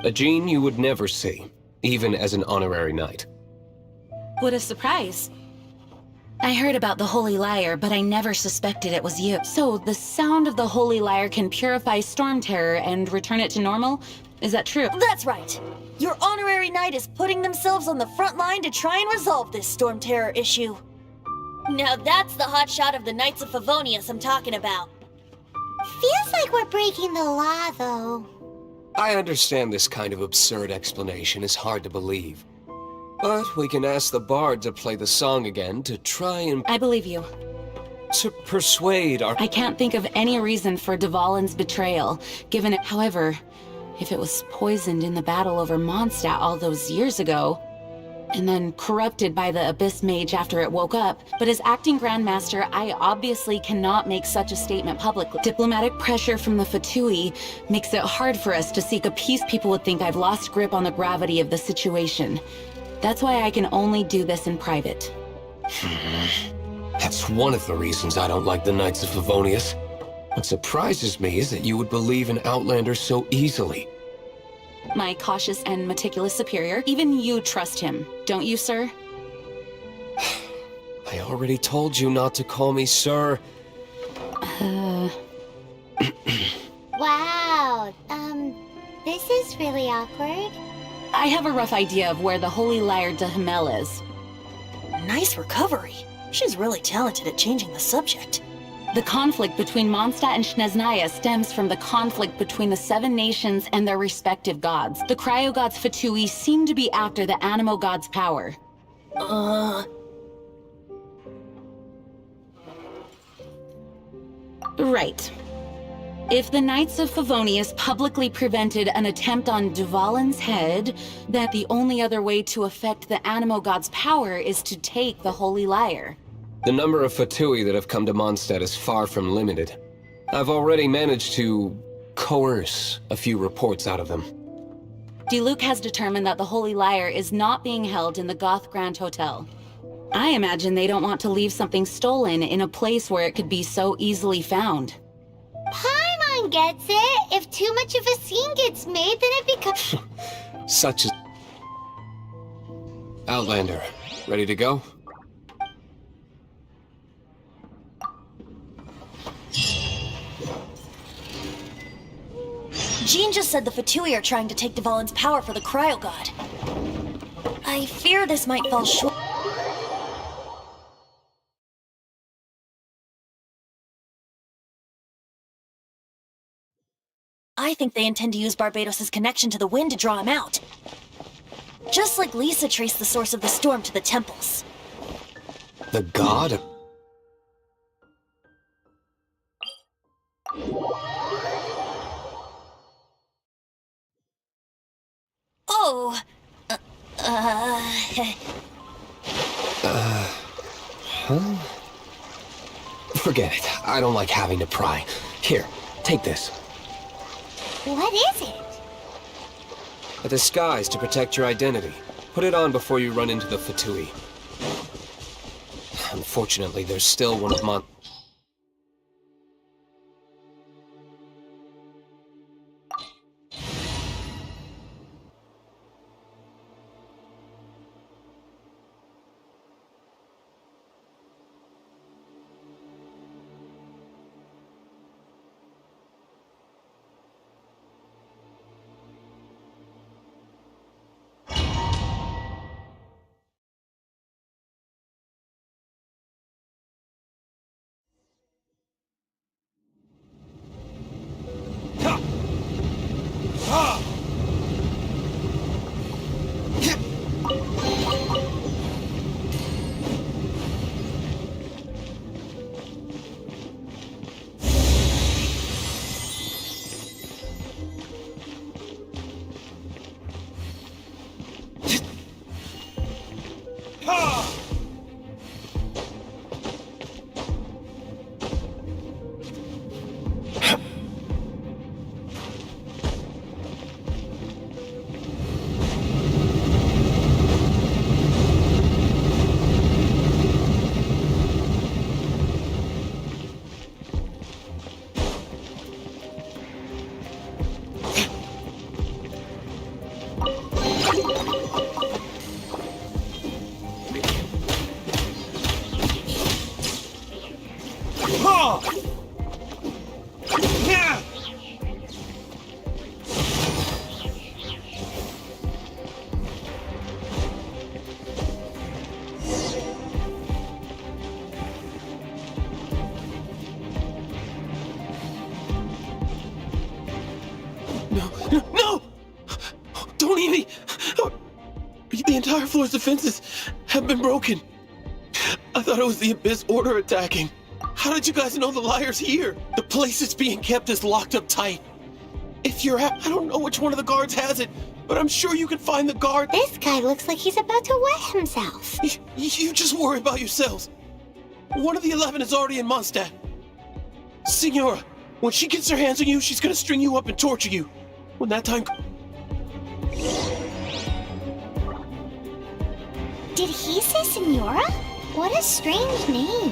A Jean you would never see, even as an honorary knight. What a surprise. I heard about the Holy Lyre, but I never suspected it was you. So, the sound of the Holy Lyre can purify Storm Terror and return it to normal? Is that true? That's right. Your honorary knight is putting themselves on the front line to try and resolve this Storm Terror issue. Now that's the hotshot of the Knights of Favonius I'm talking about. Feels like we're breaking the law, though. I understand this kind of absurd explanation is hard to believe. But we can ask the bard to play the song again to try and... I believe you. To persuade our... I can't think of any reason for Dvalin's betrayal, given it... However, if it was poisoned in the battle over Mondstadt all those years ago, and then corrupted by the Abyss Mage after it woke up, but as acting Grandmaster, I obviously cannot make such a statement publicly. Diplomatic pressure from the Fatui makes it hard for us to seek a peace. People would think I've lost grip on the gravity of the situation. That's why I can only do this in private. That's one of the reasons I don't like the Knights of Favonius. What surprises me is that you would believe in Outlander so easily. My cautious and meticulous superior, even you trust him, don't you, sir? I already told you not to call me sir. Wow, this is really awkward. I have a rough idea of where the Holy Lyre de Himmel is. Nice recovery. She's really talented at changing the subject. The conflict between Mondstadt and Snezhnaya stems from the conflict between the Seven Nations and their respective gods. The cryo-gods Fatui seem to be after the Animo god's power. Right. If the Knights of Favonius publicly prevented an attempt on Dvalin's head, then the only other way to affect the Animo god's power is to take the Holy Lyre. The number of Fatui that have come to Mondstadt is far from limited. I've already managed to coerce a few reports out of them. Diluc has determined that the Holy Lyre is not being held in the Goth Grand Hotel. I imagine they don't want to leave something stolen in a place where it could be so easily found. Paimon gets it. If too much of a scene gets made, then it becomes... Such as... Outlander, ready to go? Jean just said the Fatui are trying to take Dvalin's power for the Cryo God. I fear this might fall short. I think they intend to use Barbados' connection to the wind to draw him out. Just like Lisa traced the source of the storm to the temples. The god? Huh? Forget it. I don't like having to pry. Here, take this. What is it? A disguise to protect your identity. Put it on before you run into the Fatui. Unfortunately, there's still one of Mon... No! Don't eat me! The entire floor's defenses have been broken. I thought it was the Abyss Order attacking. How did you guys know the liar's here? The place it's being kept is locked up tight. If you're I don't know which one of the guards has it, but I'm sure you can find the guard. This guy looks like he's about to wet himself. You just worry about yourselves. One of the 11 is already in Mondstadt. Signora, when she gets her hands on you, she's gonna string you up and torture you. When that time... Did he say Signora? What a strange name.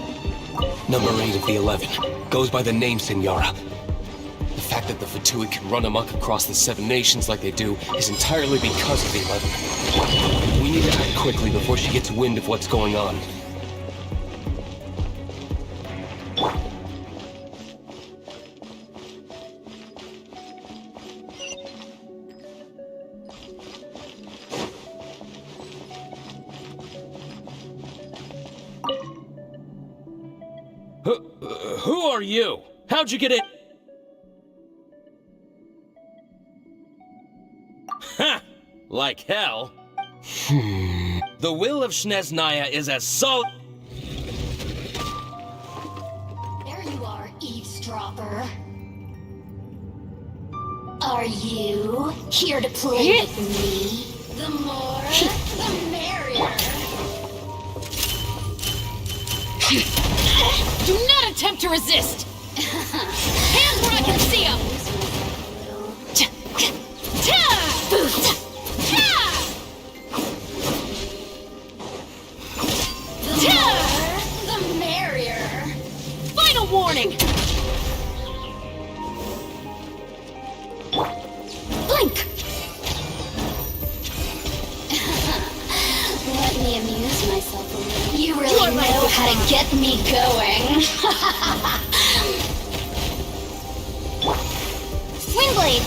Number 8 of the 11. Goes by the name Signora. The fact that the Fatui can run amok across the 7 nations like they do is entirely because of the 11. We need to act quickly before she gets wind of what's going on. Who are you? How'd you get in? Ha! Like hell. The will of Snezhnaya is as solid. There you are, eavesdropper. Are you here to play with me? The more, the merrier. Do not attempt to resist! Hands where I can see them! The merrier. Final warning! Blink! Let me amuse myself a little. You really know how to get me going. Swingblade!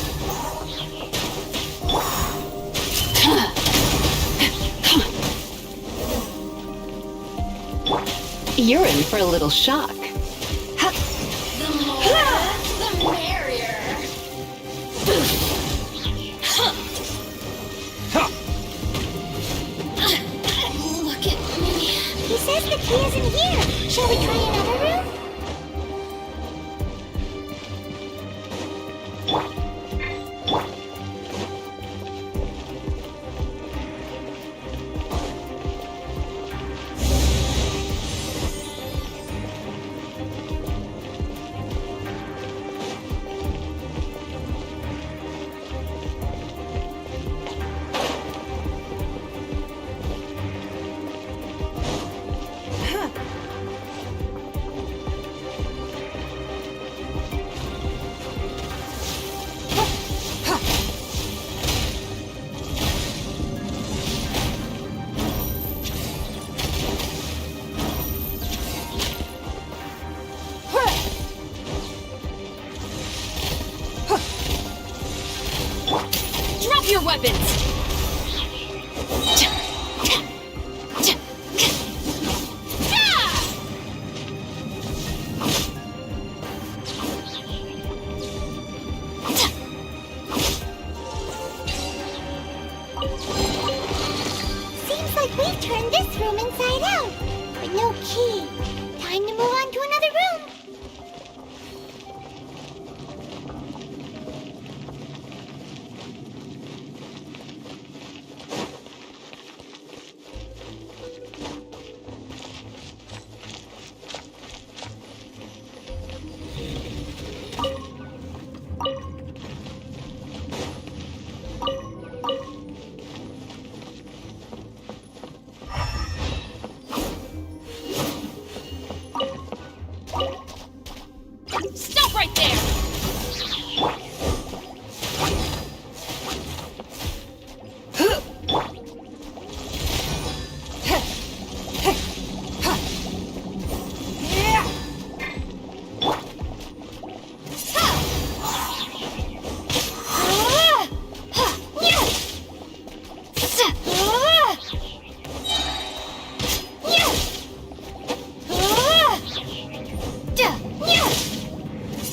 You're in for a little shock. The more, the merrier. Look at me. He says the key is in here. Shall we try another room? weapons! Seems like we've turned this room inside out, but no key. Time to move on to another room. Stop right there!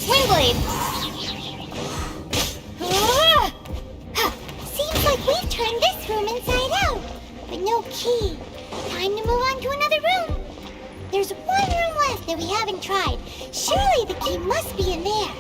Windblade! Seems like we've turned this room inside out, but no key. Time to move on to another room. There's one room left that we haven't tried. Surely the key must be in there.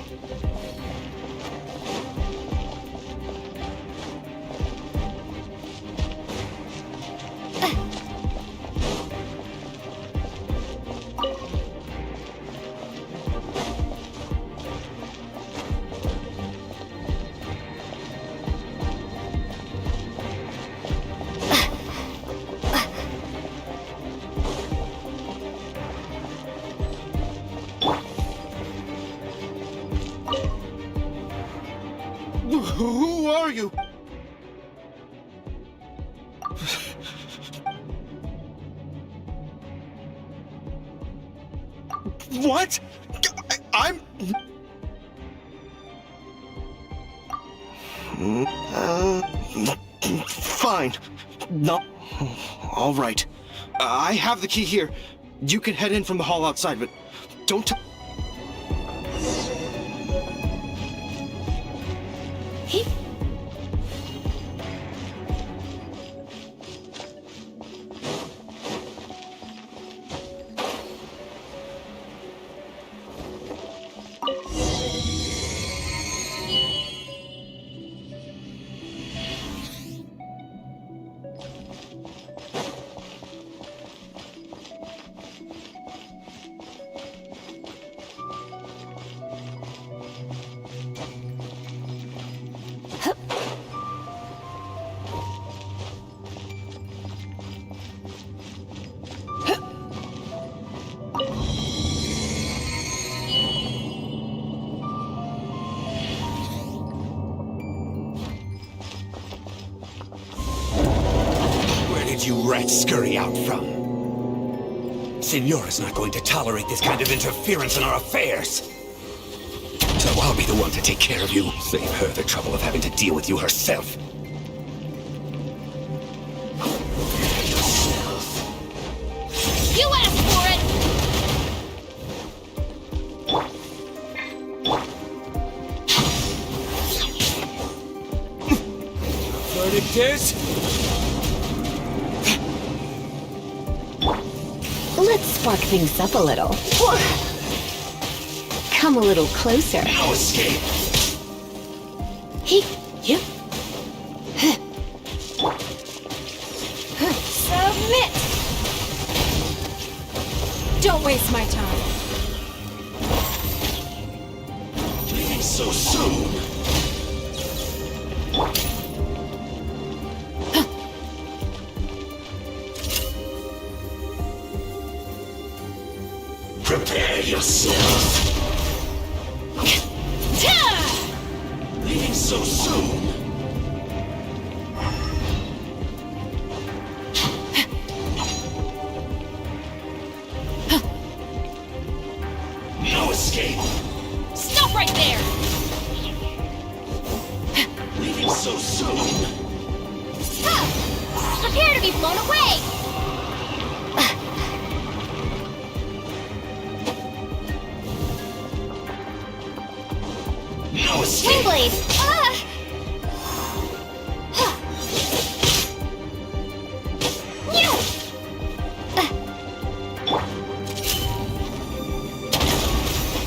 Who are you? What? I'm... Fine. No. All right. I have the key here. You can head in from the hall outside, but don't... You rats scurry out from? Signora's not going to tolerate this kind of interference in our affairs. So I'll be the one to take care of you. Save her the trouble of having to deal with you herself. You asked for it! Verdict is... Let's spark things up a little. Come a little closer. No escape! He, you. Submit! Don't waste my time. Leaving so soon! Prepare yourself! Leaving so soon! No escape! Stop right there! Leaving so soon! blown away! No escape! Windblade! Ah!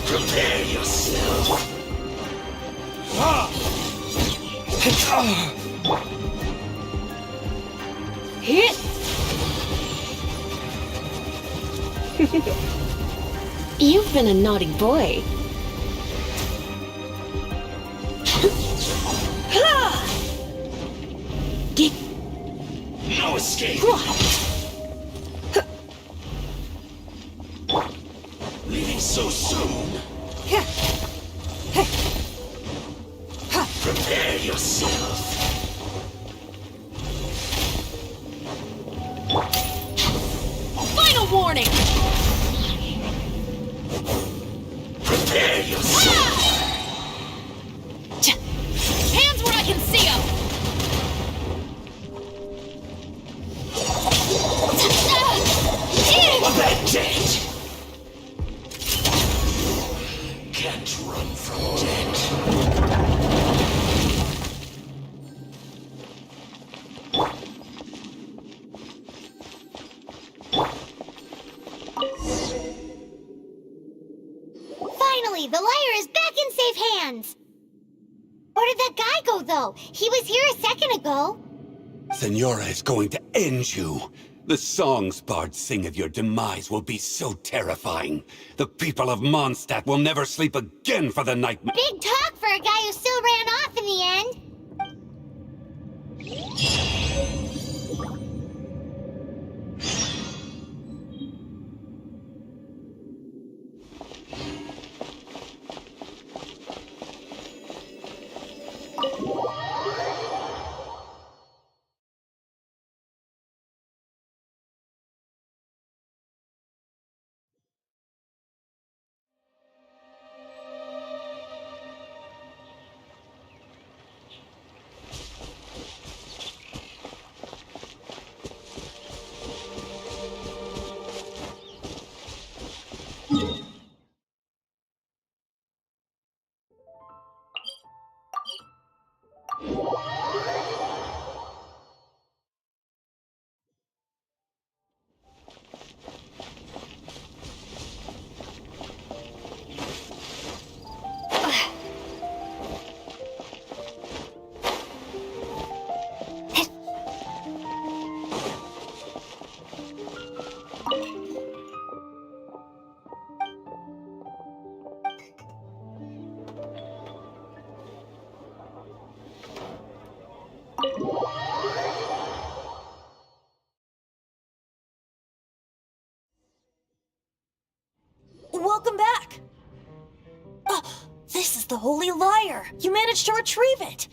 Prepare yourself. Hit! You've been a naughty boy. Get No escape! Leaving so soon. Prepare yourself. Final warning! Prepare yourself. Hands where I can see them! Dead. Can't run from dead. Finally, the lyre is back in safe hands! Where did that guy go, though? He was here a second ago. Senora is going to end you. The songs bards sing of your demise will be so terrifying. The people of Mondstadt will never sleep again for the night. Big talk for a guy who still ran off in the end. Welcome back! Oh, this is the Holy Lyre! You managed to retrieve it!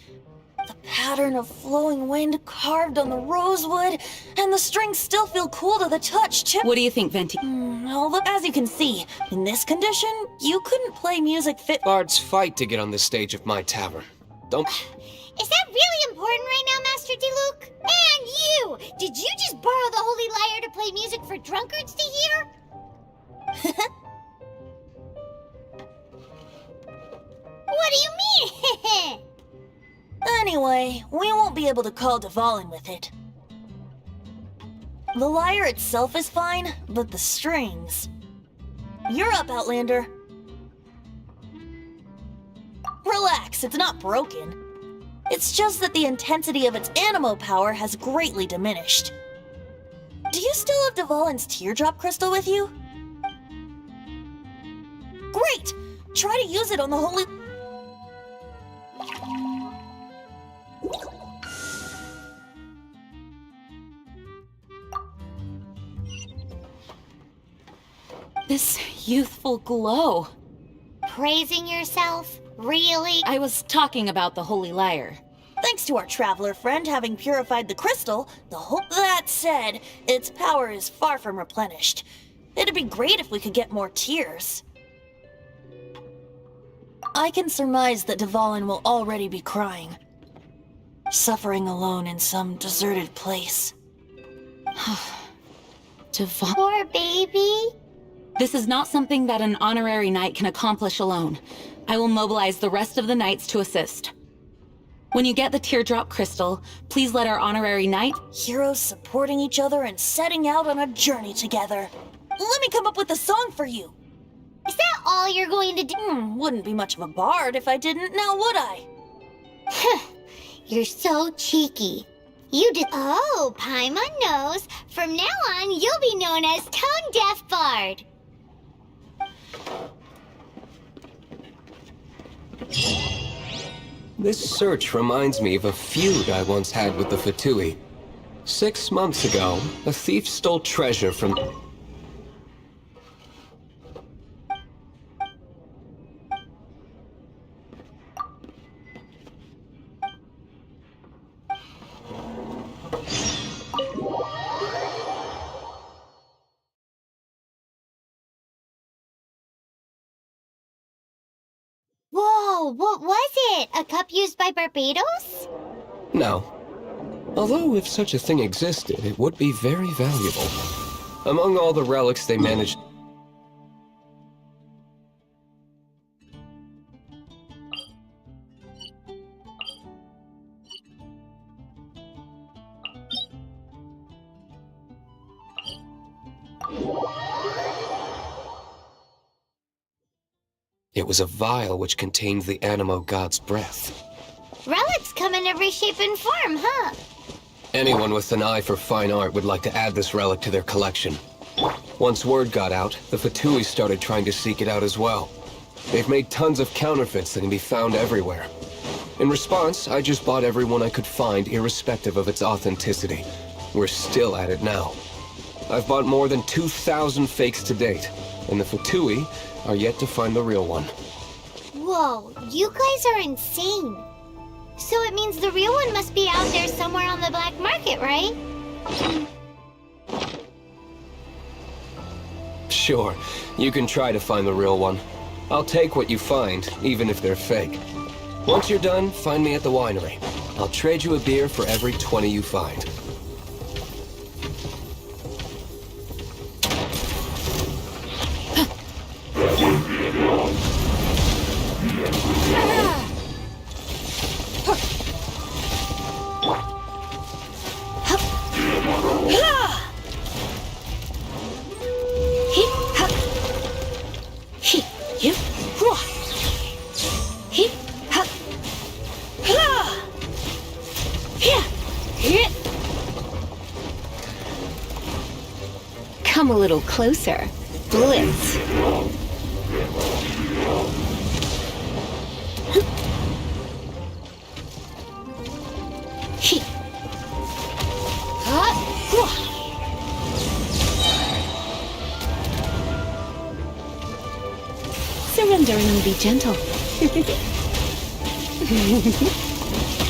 The pattern of flowing wind carved on the rosewood, and the strings still feel cool to the touch, Chip. What do you think, Venti? Well, look, as you can see, in this condition, you couldn't play music fit. Bards fight to get on the stage of my tavern. Don't... Is that really important right now, Master Diluc? And you! Did you just borrow the Holy Lyre to play music for drunkards to hear? What do you mean? Anyway, we won't be able to call Dvalin with it. The lyre itself is fine, but the strings... You're up, Outlander. Relax, it's not broken. It's just that the intensity of its animo power has greatly diminished. Do you still have Dvalin's teardrop crystal with you? Great! Try to use it on the holy... This youthful glow. Praising yourself? Really? I was talking about the Holy Lyre. Thanks to our traveler friend having purified the crystal, That said, its power is far from replenished. It'd be great if we could get more tears. I can surmise that Dvalin will already be crying. Suffering alone in some deserted place. Devon. Poor baby. This is not something that an honorary knight can accomplish alone. I will mobilize the rest of the knights to assist. When you get the teardrop crystal, please let our honorary knight... Heroes supporting each other and setting out on a journey together. Let me come up with a song for you. Is that all you're going to do? Wouldn't be much of a bard if I didn't, now would I? You're so cheeky. You did. Oh, Paimon knows. From now on, you'll be known as Tone Deaf Bard. This search reminds me of a feud I once had with the Fatui. 6 months ago, a thief stole treasure from... Whoa, what was it? A cup used by Barbados? No. Although if such a thing existed, it would be very valuable. Among all the relics they managed... It was a vial which contained the Animo God's breath. Relics come in every shape and form, huh? Anyone with an eye for fine art would like to add this relic to their collection. Once word got out, the Fatui started trying to seek it out as well. They've made tons of counterfeits that can be found everywhere. In response, I just bought every one I could find, irrespective of its authenticity. We're still at it now. I've bought more than 2,000 fakes to date, and the Fatui are yet to find the real one. Whoa, you guys are insane. So it means the real one must be out there somewhere on the black market, right? Sure, you can try to find the real one. I'll take what you find, even if they're fake. Once you're done, find me at the winery. I'll trade you a beer for every 20 you find. Come a little closer. Blitz. Surrender and be gentle.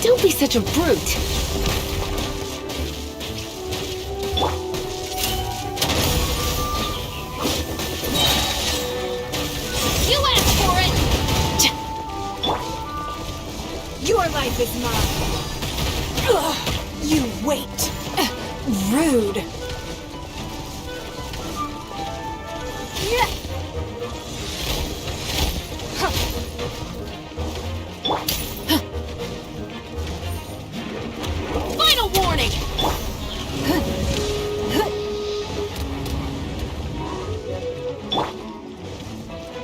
Don't be such a brute. You asked for it! Your life is mine. Ugh, you wait. Rude. Final warning!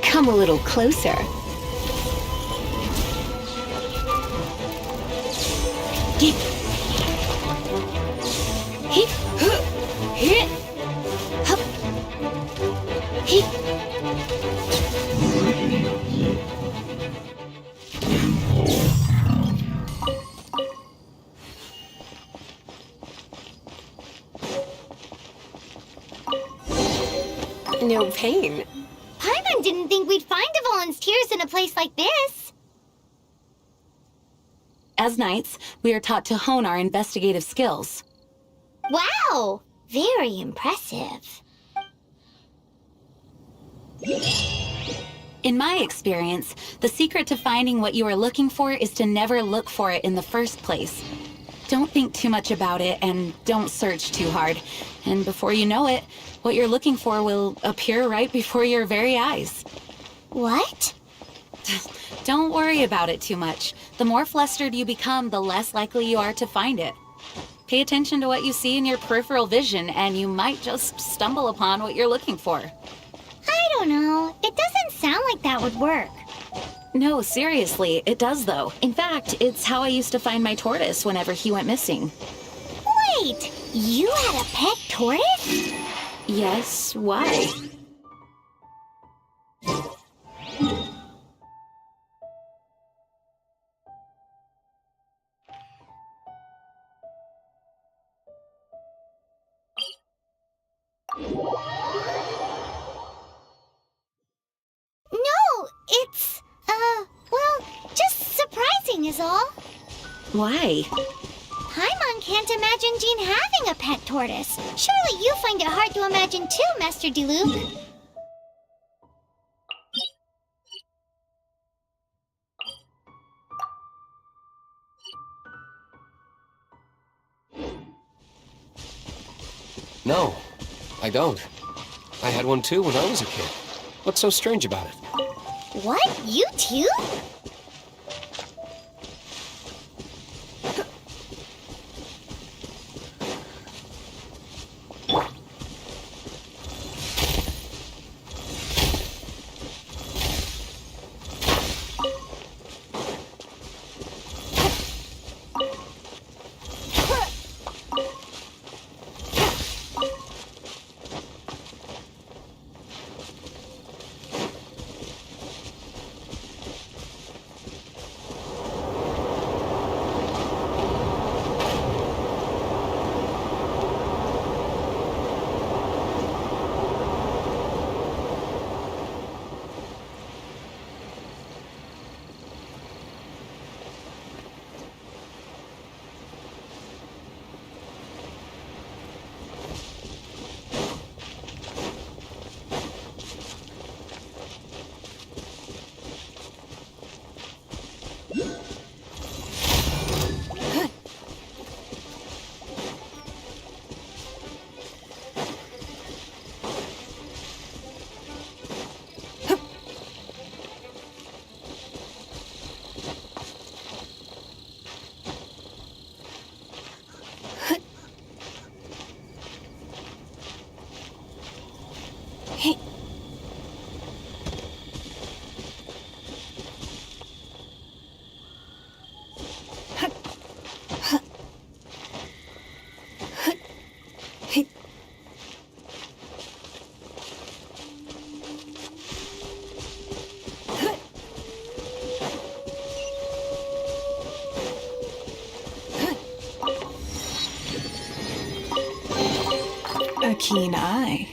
Come a little closer. Hip. Hip. Hip. Hup. Hip. No pain. Paimon didn't think we'd find Devon's tears in a place like this. As knights, we are taught to hone our investigative skills. Wow! Very impressive. In my experience, the secret to finding what you are looking for is to never look for it in the first place. Don't think too much about it and don't search too hard. And before you know it, what you're looking for will appear right before your very eyes. What? Don't worry about it too much. The more flustered you become, the less likely you are to find it. Pay attention to what you see in your peripheral vision, and you might just stumble upon what you're looking for. I don't know. It doesn't sound like that would work. No, seriously, it does though. In fact, it's how I used to find my tortoise whenever he went missing. Wait, you had a pet tortoise? Yes, why? No, it's, well, just surprising is all. Why? Paimon can't imagine Jean having a pet tortoise. Surely you find it hard to imagine too, Master Diluc. No, I don't. I had one too when I was a kid. What's so strange about it? What? You too? A keen eye.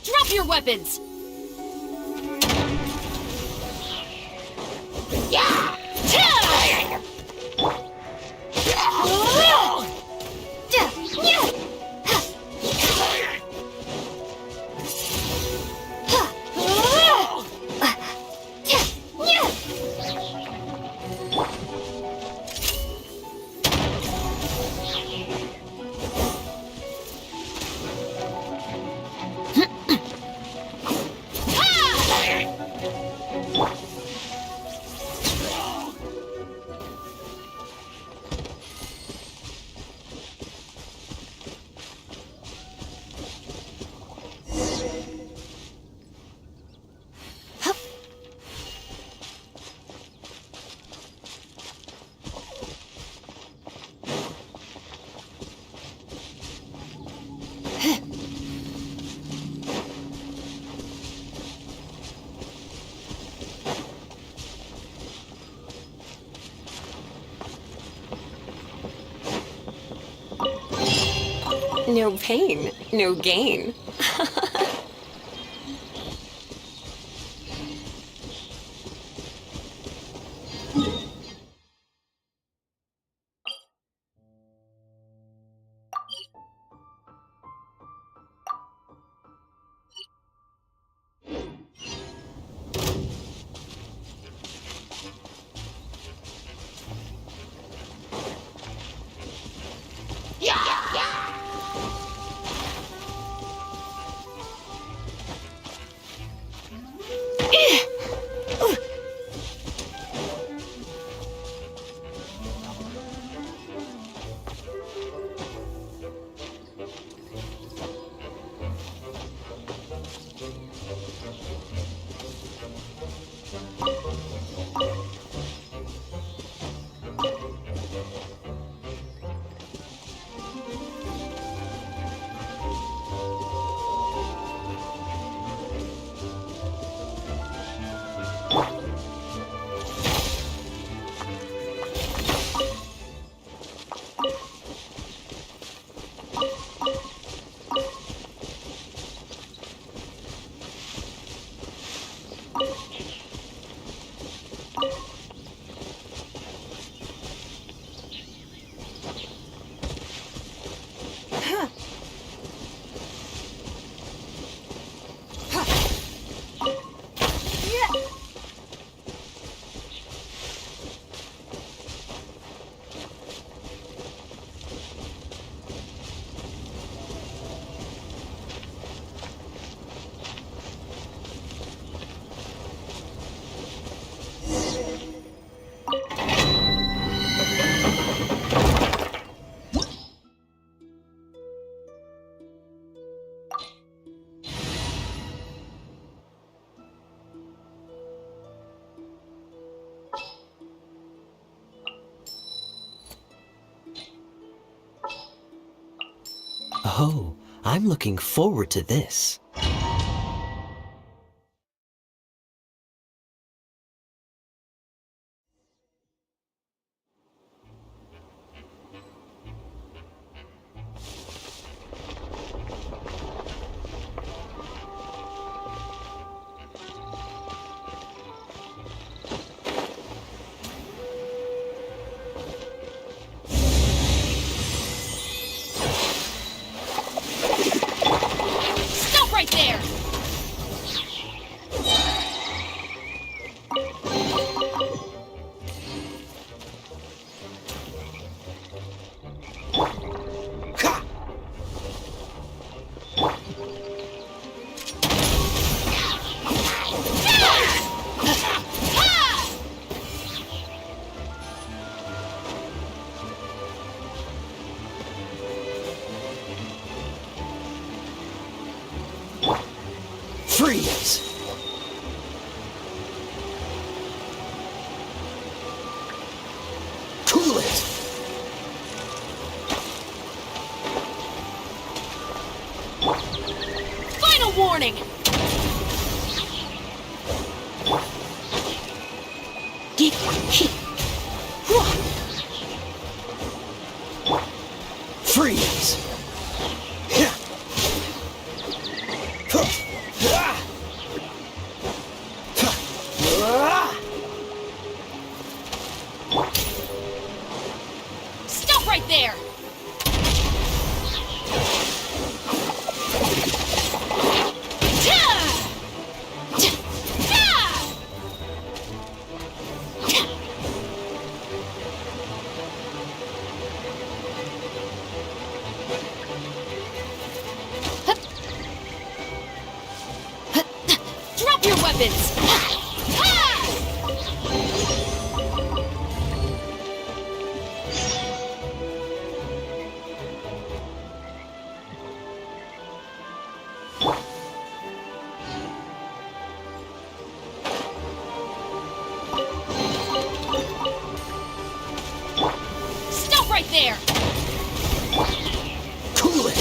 Drop your weapons! No pain, no gain. Oh, I'm looking forward to this. Stop right there! Freeze! Cool it! Final warning! Freeze! Stop right there! Drop your weapons! Stop right there! Cool it!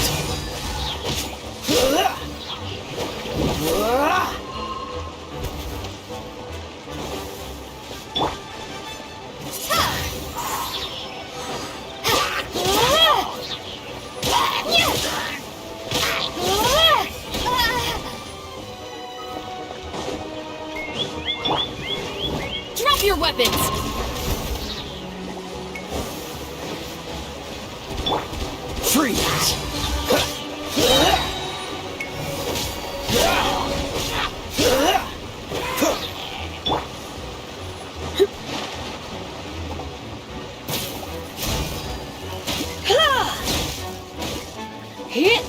Freeze! Hit!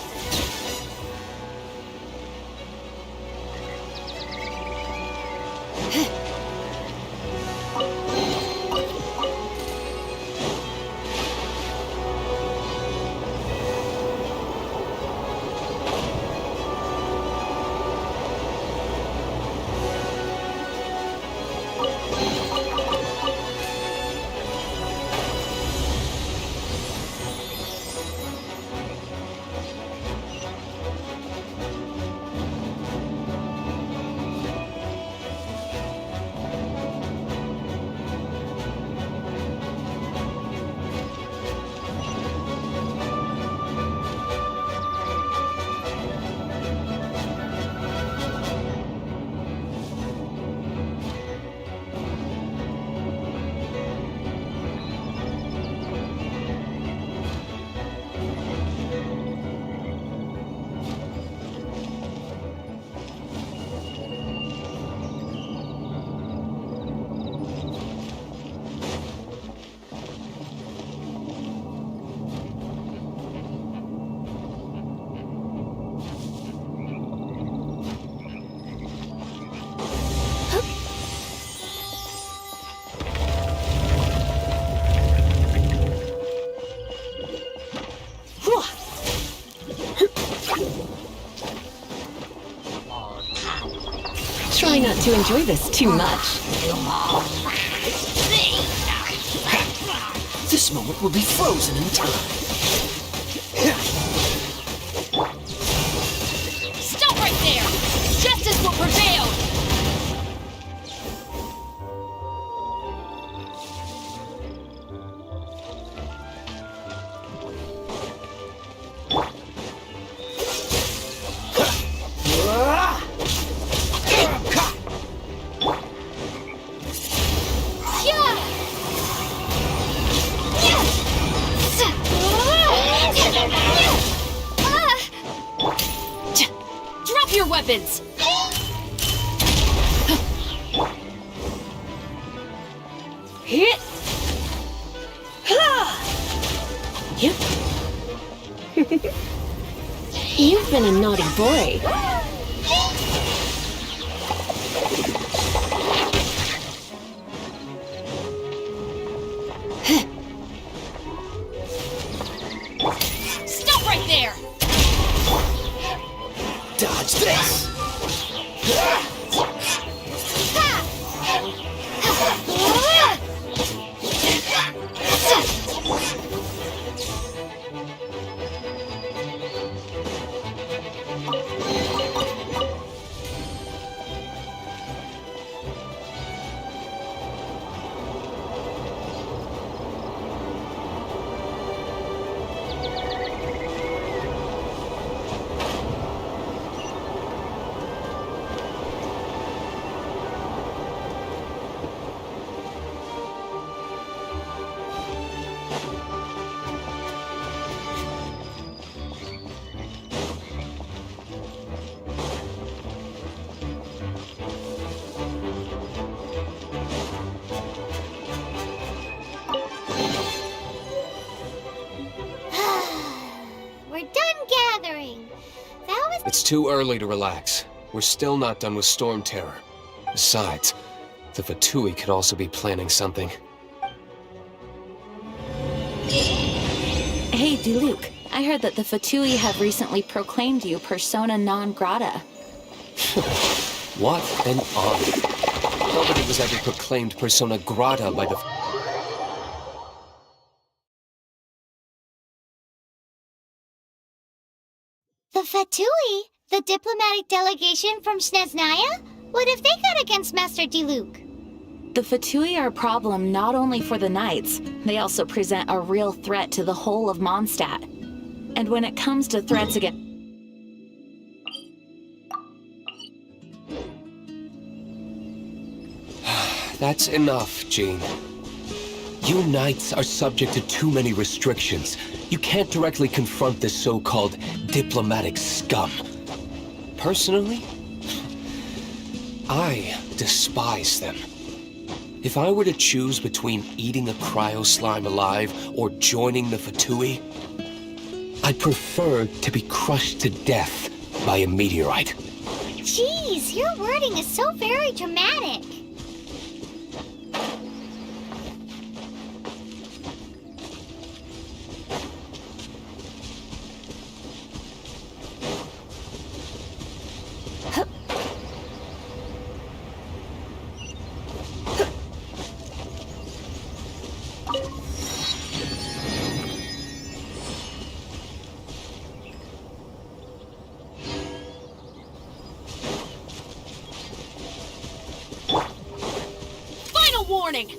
Try not to enjoy this too much. This moment will be frozen in time. Stop right there! Justice will prevail! Drop your weapons! Hit! Yep. You've been a naughty boy. Stop right there! Dodge this! We're done gathering. That was... It's too early to relax. We're still not done with Storm Terror. Besides, the Fatui could also be planning something. Hey, Diluc, I heard that the Fatui have recently proclaimed you persona non grata. What an honor. Nobody was ever proclaimed persona grata by the... The Fatui? The diplomatic delegation from Snezhnaya? What have they got against Master Diluc? The Fatui are a problem not only for the Knights, they also present a real threat to the whole of Mondstadt. And when it comes to threats against... That's enough, Jean. You knights are subject to too many restrictions. You can't directly confront this so-called diplomatic scum. Personally, I despise them. If I were to choose between eating a cryo slime alive or joining the Fatui, I'd prefer to be crushed to death by a meteorite. Jeez, your wording is so very dramatic. Final warning!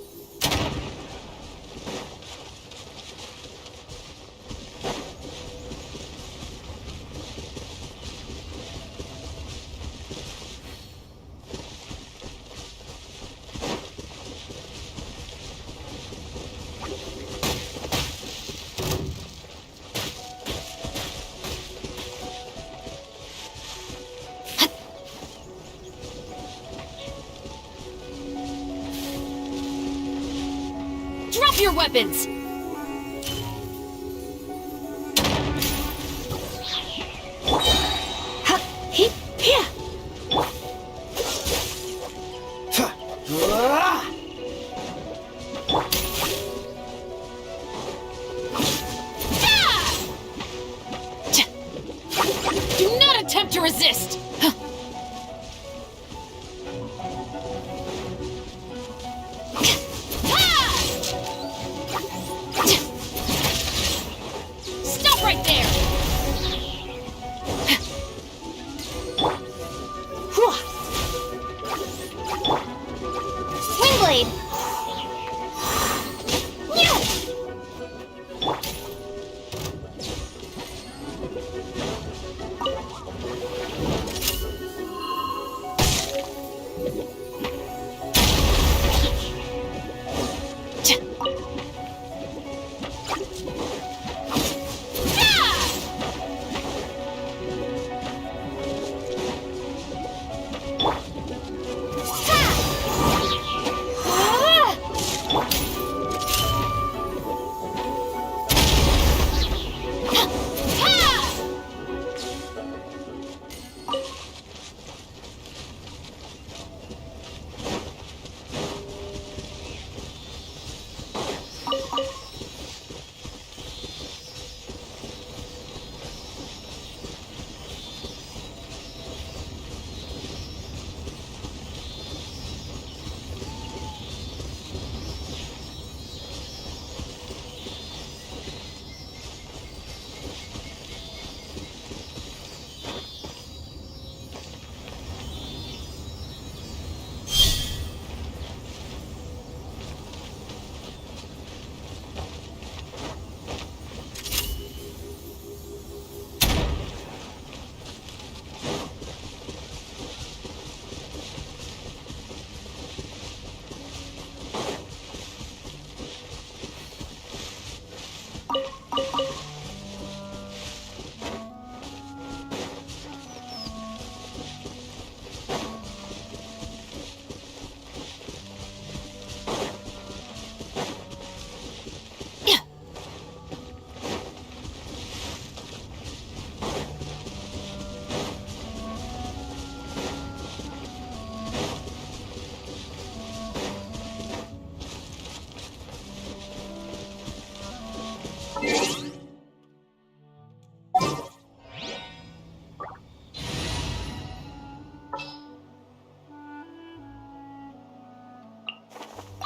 Drop your weapons! Do not attempt to resist! Stop right there! Swing blade!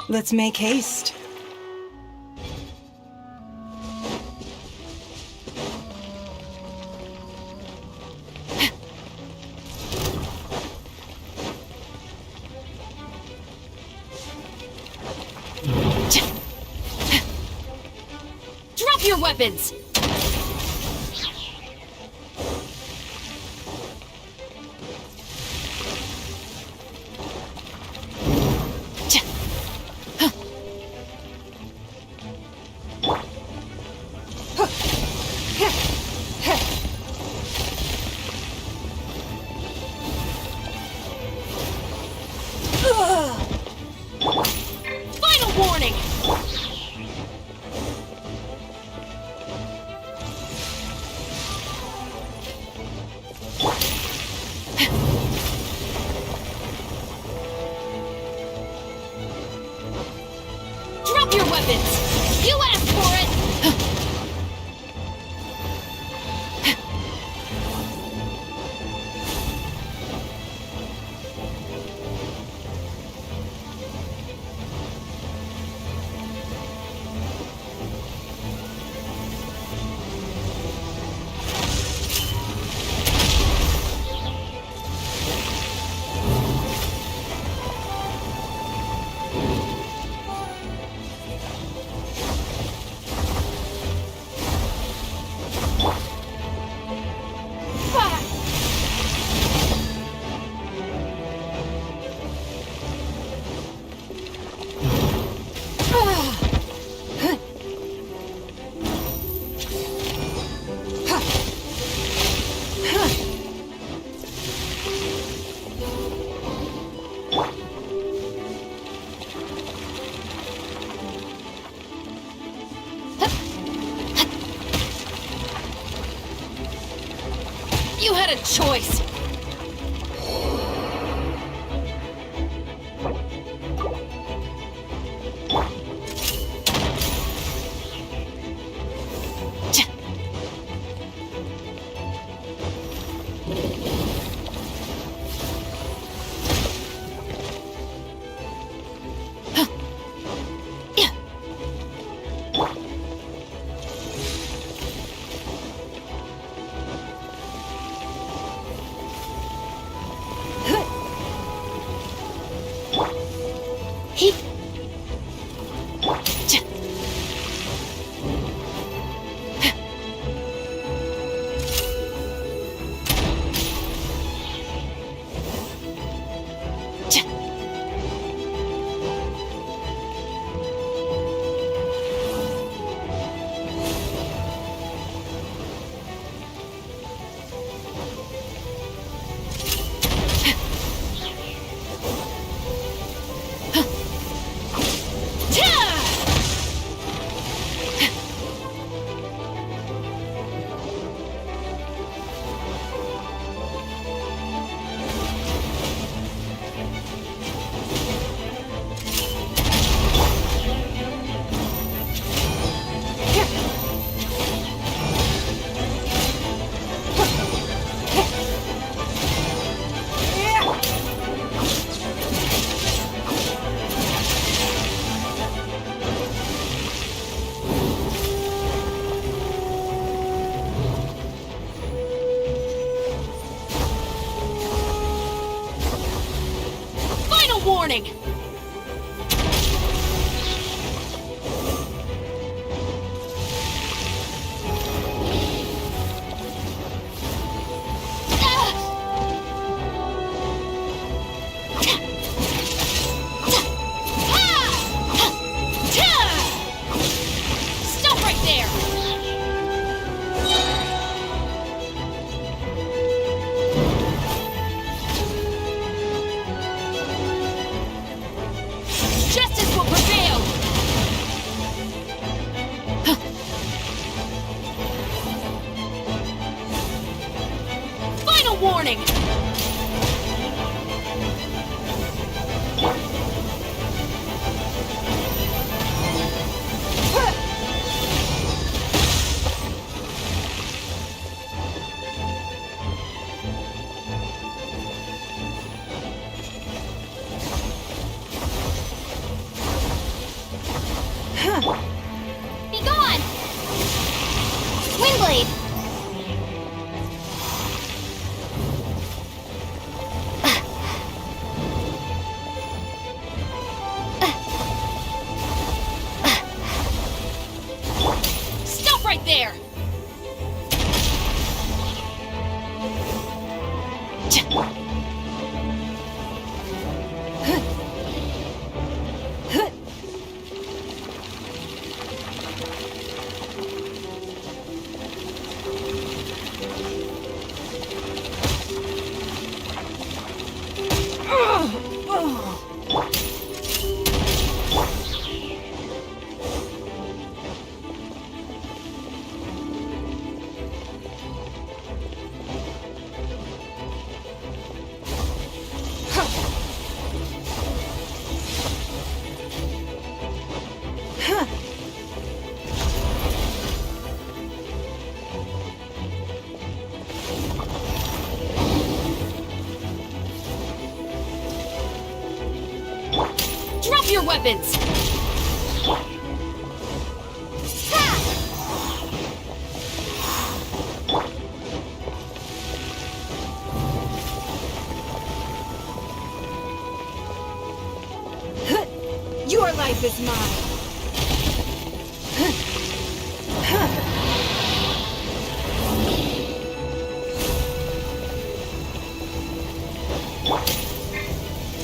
Let's make haste. Drop your weapons! you had a choice. Warning! Stop right there! Justice will prevail! Final warning! Be gone! Windblade! Stop right there! Drop your weapons! Your life is mine.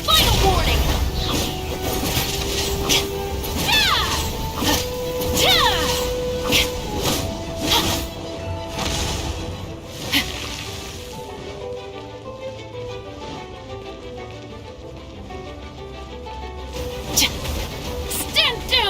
Final warning! Stand down!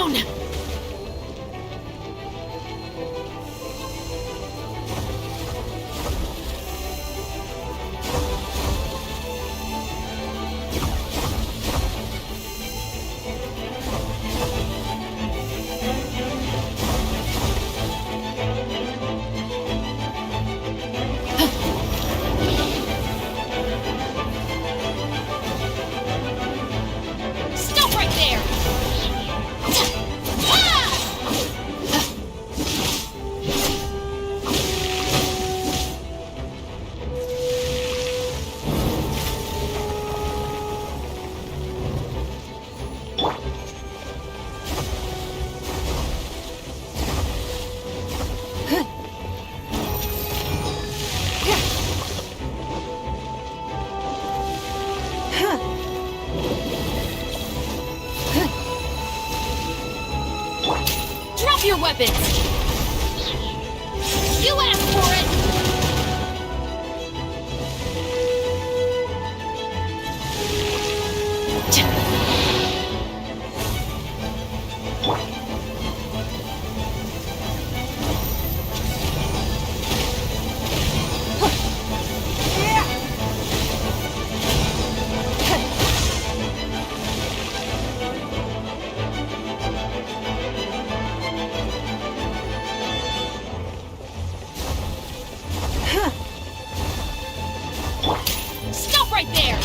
weapons! You asked for it! Stop right there!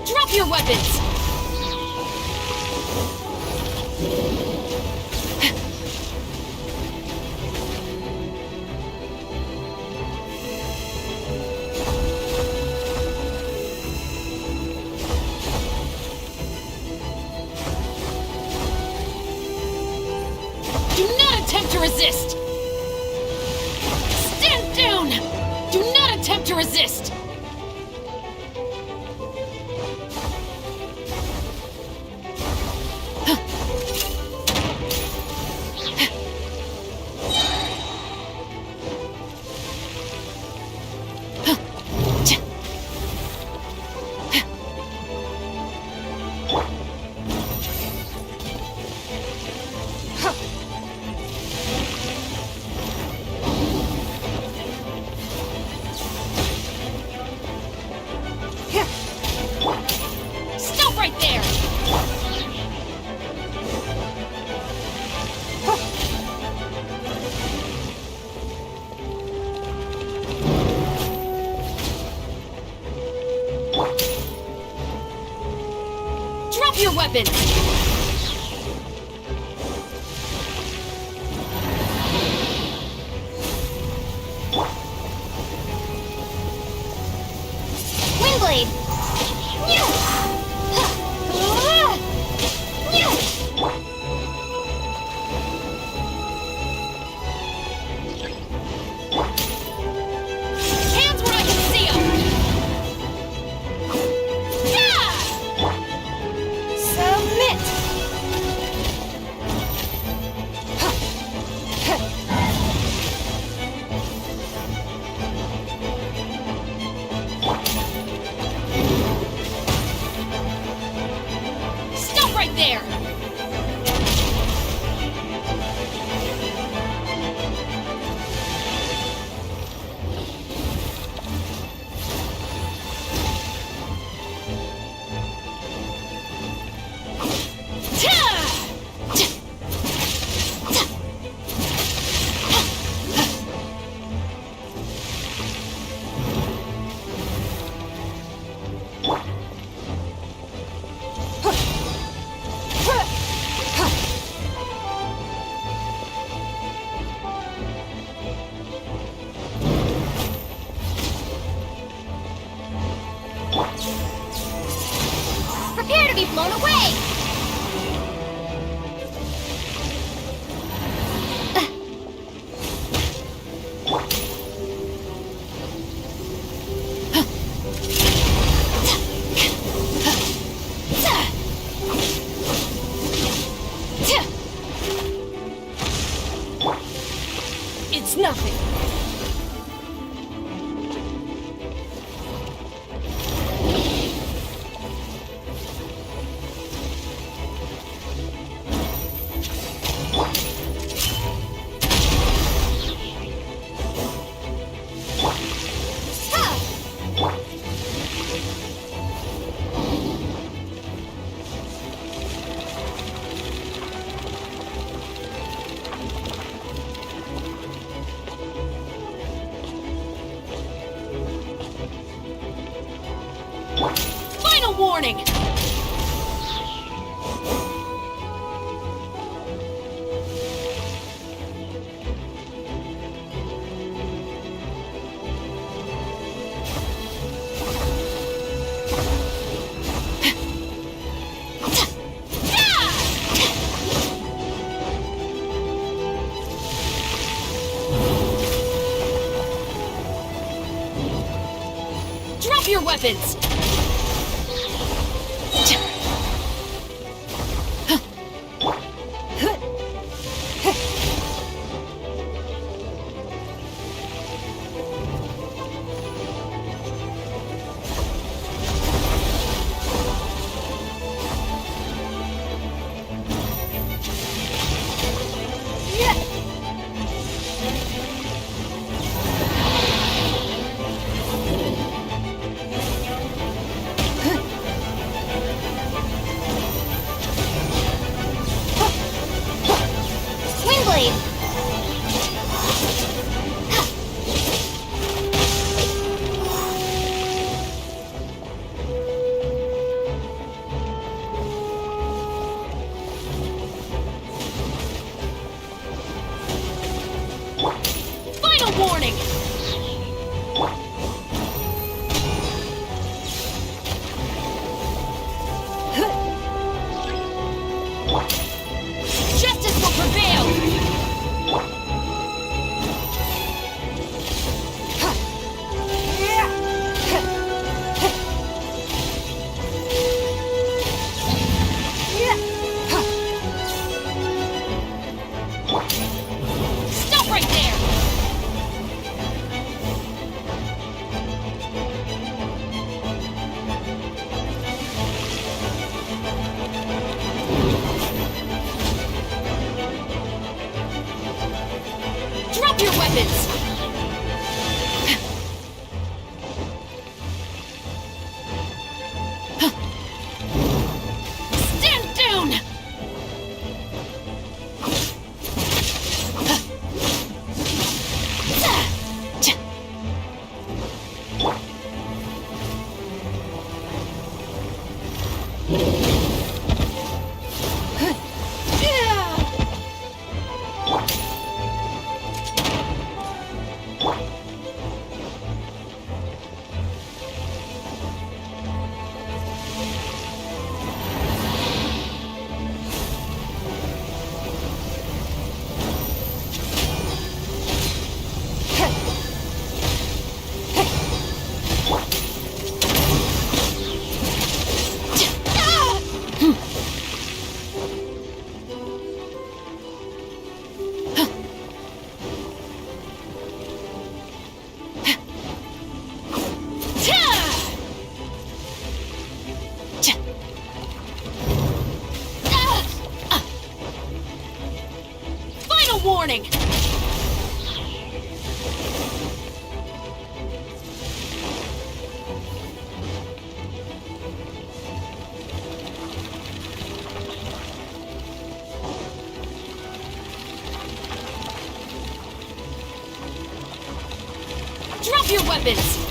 Drop your weapons! Do not attempt to resist! Stand down! Do not attempt to resist! Stop right there! Drop your weapons! Windblade! Hands where I can see 'em! Submit! Final warning! Drop your weapons! Swing blade! Final warning! Justice will prevail! Stop right there! Drop your weapons! Stand down! Final warning! Drop your weapons!